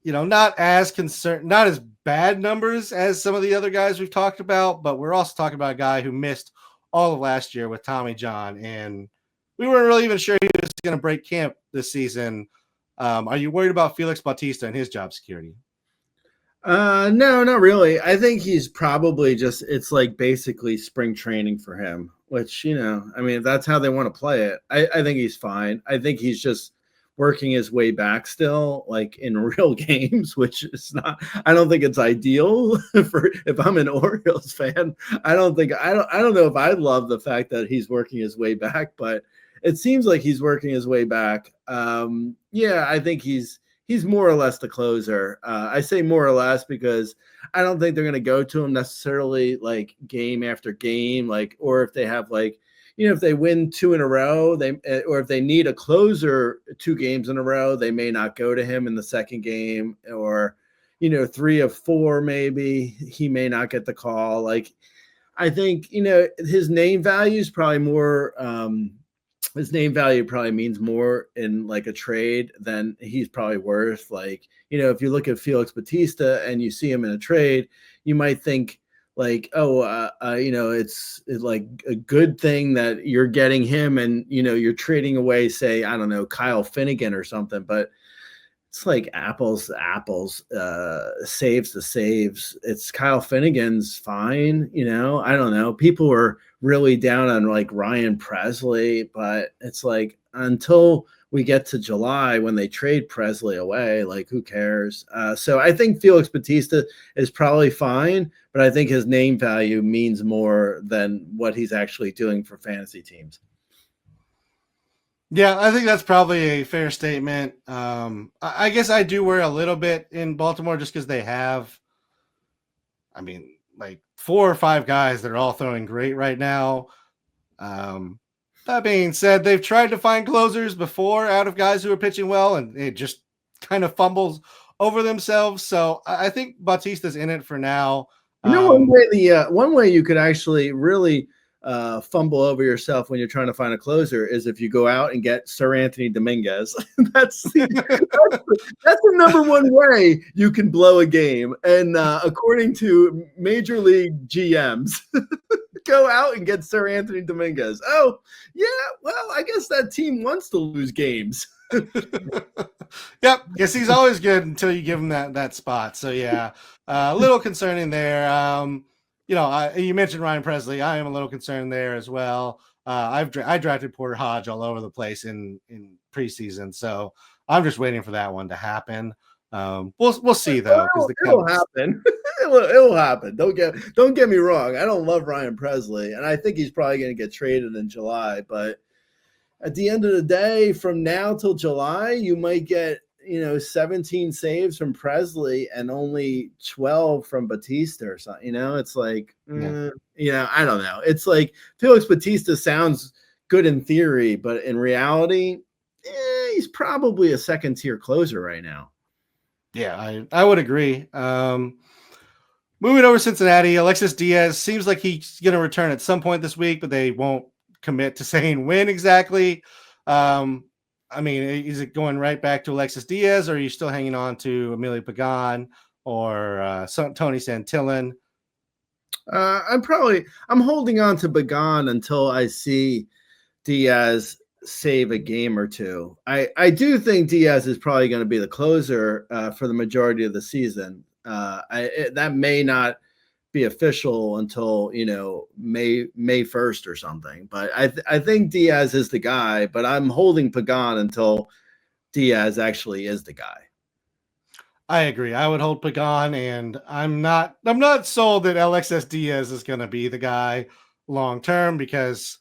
Not as bad numbers as some of the other guys we've talked about, but we're also talking about a guy who missed all of last year with Tommy John, and we weren't really even sure he was going to break camp this season. Are you worried about Felix Bautista and his job security? No, not really. I think he's probably it's like basically spring training for him, which, if that's how they want to play it, I think he's fine. I think he's just working his way back still, like in real games, which is not, I don't think it's ideal if I'm an Orioles fan. I don't know if I love the fact that he's working his way back, but it seems like he's working his way back. Yeah, I think he's more or less the closer. I say more or less because I don't think they're going to go to him necessarily like game after game, or if they have if they win 2 in a row, or if they need a closer 2 games in a row, they may not go to him in the second game, or 3 of 4 maybe he may not get the call. I think his name value is probably more. His name value probably means more in a trade than he's probably worth. If you look at Felix Bautista and you see him in a trade, you might think it's like a good thing that you're getting him and, you're trading away, say, I don't know, Kyle Finnegan or something, but it's like apples to apples, saves to saves. It's Kyle Finnegan's fine. I don't know. People were really down on Ryan Presley, but it's until we get to July when they trade Presley away, who cares? So I think Felix Bautista is probably fine, but I think his name value means more than what he's actually doing for fantasy teams. Yeah, I think that's probably a fair statement. I guess I do worry a little bit in Baltimore just because they have, 4 or 5 guys that are all throwing great right now. That being said, they've tried to find closers before out of guys who are pitching well, and it just kind of fumbles over themselves. So I think Bautista's in it for now. One way you could actually really fumble over yourself when you're trying to find a closer is if you go out and get Sir Anthony Dominguez. that's the number one way you can blow a game. And according to Major League GMs, go out and get Sir Anthony Dominguez. Oh, yeah, well, I guess that team wants to lose games. Yep, guess he's always good until you give him that spot. So, yeah, a little concerning there. You mentioned Ryan Presley. I am a little concerned there as well. I drafted Porter Hodge all over the place in preseason, so I'm just waiting for that one to happen. We'll see though. It'll happen. It'll happen. Don't get me wrong. I don't love Ryan Presley, and I think he's probably going to get traded in July. But at the end of the day, from now till July, you might get 17 saves from Presley and only 12 from Bautista or something. It's I don't know. It's like Felix Bautista sounds good in theory, but in reality, he's probably a second-tier closer right now. Yeah, I would agree. Moving over to Cincinnati, Alexis Diaz seems like he's going to return at some point this week, but they won't commit to saying when exactly. I mean, is it going right back to Alexis Diaz, or are you still hanging on to Emilio Pagan or Tony Santillan? I'm holding on to Pagan until I see Diaz save a game or two. I do think Diaz is probably going to be the closer for the majority of the season. That may not be official until May 1st or something, but I think Diaz is the guy, but I'm holding Pagan until Diaz actually is the guy. I agree. I would hold Pagan, and I'm not sold that Alexis Diaz is going to be the guy long term, because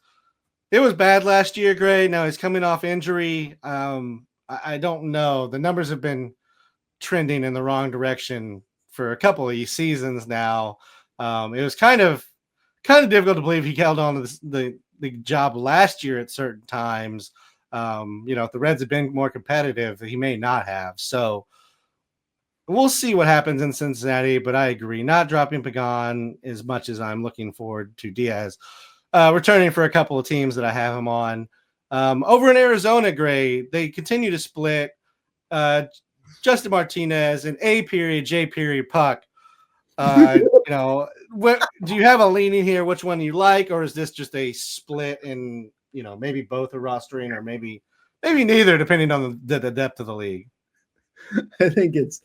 it was bad last year, Gray. Now he's coming off injury. I don't know. The numbers have been trending in the wrong direction for a couple of seasons now. It was kind of difficult to believe he held on to the job last year at certain times. If the Reds had been more competitive, he may not have. So we'll see what happens in Cincinnati, but I agree. Not dropping Pagan as much as I'm looking forward to Diaz returning for a couple of teams that I have him on. Over in Arizona, Gray, they continue to split Justin Martinez and A. J. Puck. What do you have a leaning here? Which one you like, or is this just a split and maybe both are rostering, or maybe neither, depending on the depth of the league? I think it's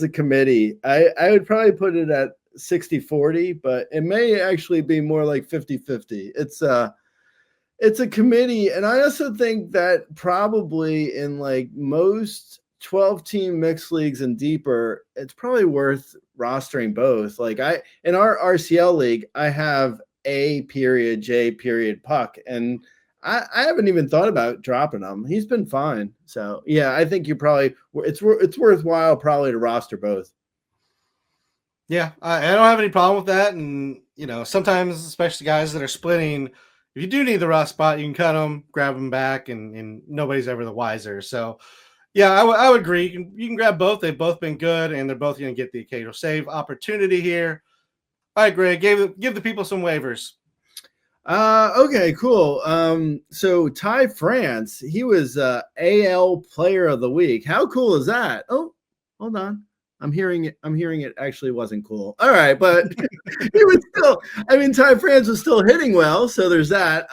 a committee. I would probably put it at 60-40, but it may actually be more like 50-50. It's a committee, and I also think that probably in like most 12-team mixed leagues and deeper, it's probably worth rostering both. Like in our RCL league, I have A. J. Puck, and I haven't even thought about dropping him. He's been fine. So yeah, I think it's worthwhile probably to roster both. Yeah, I don't have any problem with that. And sometimes, especially guys that are splitting, if you do need the rough spot, you can cut them, grab them back, and nobody's ever the wiser. So yeah, I would agree. You can grab both. They've both been good, and they're both going to get the occasional save opportunity here. All right, Greg, give the people some waivers. Okay, cool. So Ty France, he was AL Player of the Week. How cool is that? Oh, hold on. I'm hearing it actually wasn't cool. All right, but he was still. I mean, Ty France was still hitting well, so there's that.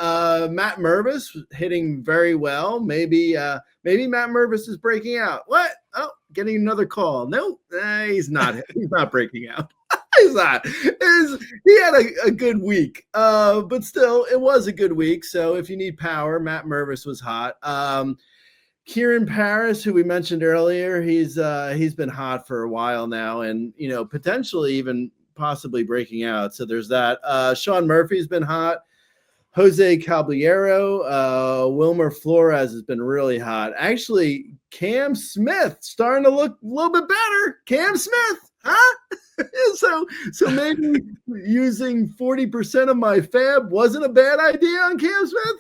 Matt Mervis hitting very well. Maybe Matt Mervis is breaking out. What? Oh, getting another call. No, he's not. He's not breaking out. He's not. He had a good week, but still, it was a good week. So if you need power, Matt Mervis was hot. Kyren Paris, who we mentioned earlier, he's been hot for a while now, and potentially even possibly breaking out. So there's that. Sean Murphy's been hot. Jose Caballero, Wilmer Flores has been really hot. Actually, Cam Smith starting to look a little bit better. Cam Smith, huh? So maybe using 40% of my fab wasn't a bad idea on Cam Smith.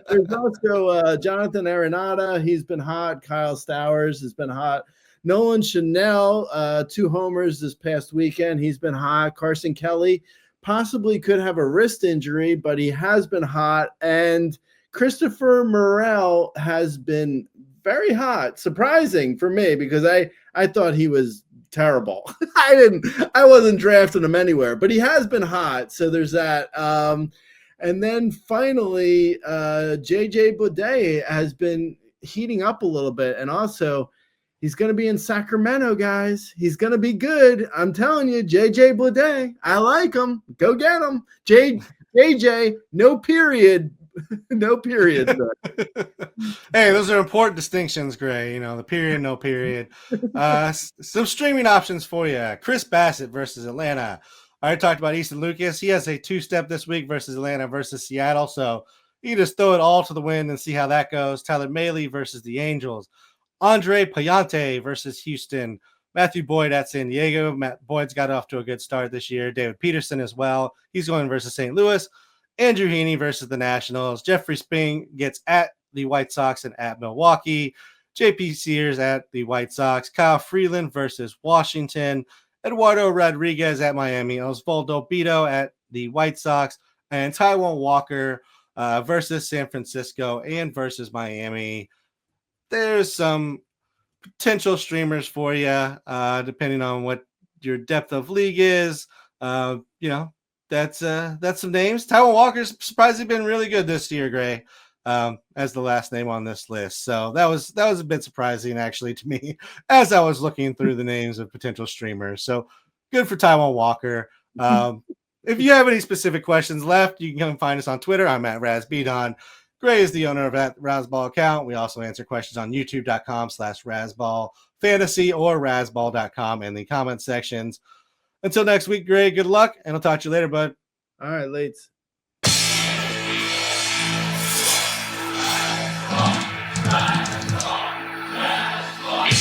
There's also Jonathan Arenado. He's been hot. Kyle Stowers has been hot. Nolan Chanel, 2 homers this past weekend. He's been hot. Carson Kelly possibly could have a wrist injury, but he has been hot. And Christopher Morel has been very hot. Surprising for me, because I thought he was terrible. I wasn't drafting him anywhere, but he has been hot. So there's that. And then finally, JJ Bleday has been heating up a little bit. And also, he's going to be in Sacramento, guys. He's going to be good. I'm telling you, JJ Bleday. I like him. Go get him. JJ, no period. No period. Hey, those are important distinctions, Gray. The period, no period. Some streaming options for you. Chris Bassett versus Atlanta. I already talked about Easton Lucas. He has a 2-step this week versus Atlanta versus Seattle. So you can just throw it all to the wind and see how that goes. Tyler Mahle versus the Angels. Andre Payante versus Houston. Matthew Boyd at San Diego. Matt Boyd's got off to a good start this year. David Peterson as well. He's going versus St. Louis. Andrew Heaney versus the Nationals. Jeffrey Sping gets at the White Sox and at Milwaukee. JP Sears at the White Sox. Kyle Freeland versus Washington. Eduardo Rodriguez at Miami. Osvaldo Bido at the White Sox. And Taijuan Walker versus San Francisco and versus Miami. There's some potential streamers for you, depending on what your depth of league is. That's some names. Taijuan Walker's surprisingly been really good this year, Gray, as the last name on this list. So that was a bit surprising actually to me as I was looking through the names of potential streamers. So good for Taijuan Walker. If you have any specific questions left, you can come find us on Twitter. I'm at RazBeaton. Gray is the owner of that Razzball account. We also answer questions on youtube.com/Razzball Fantasy or Razzball.com in the comment sections. Until next week, Gray, good luck, and I'll talk to you later, bud. All right, Lates.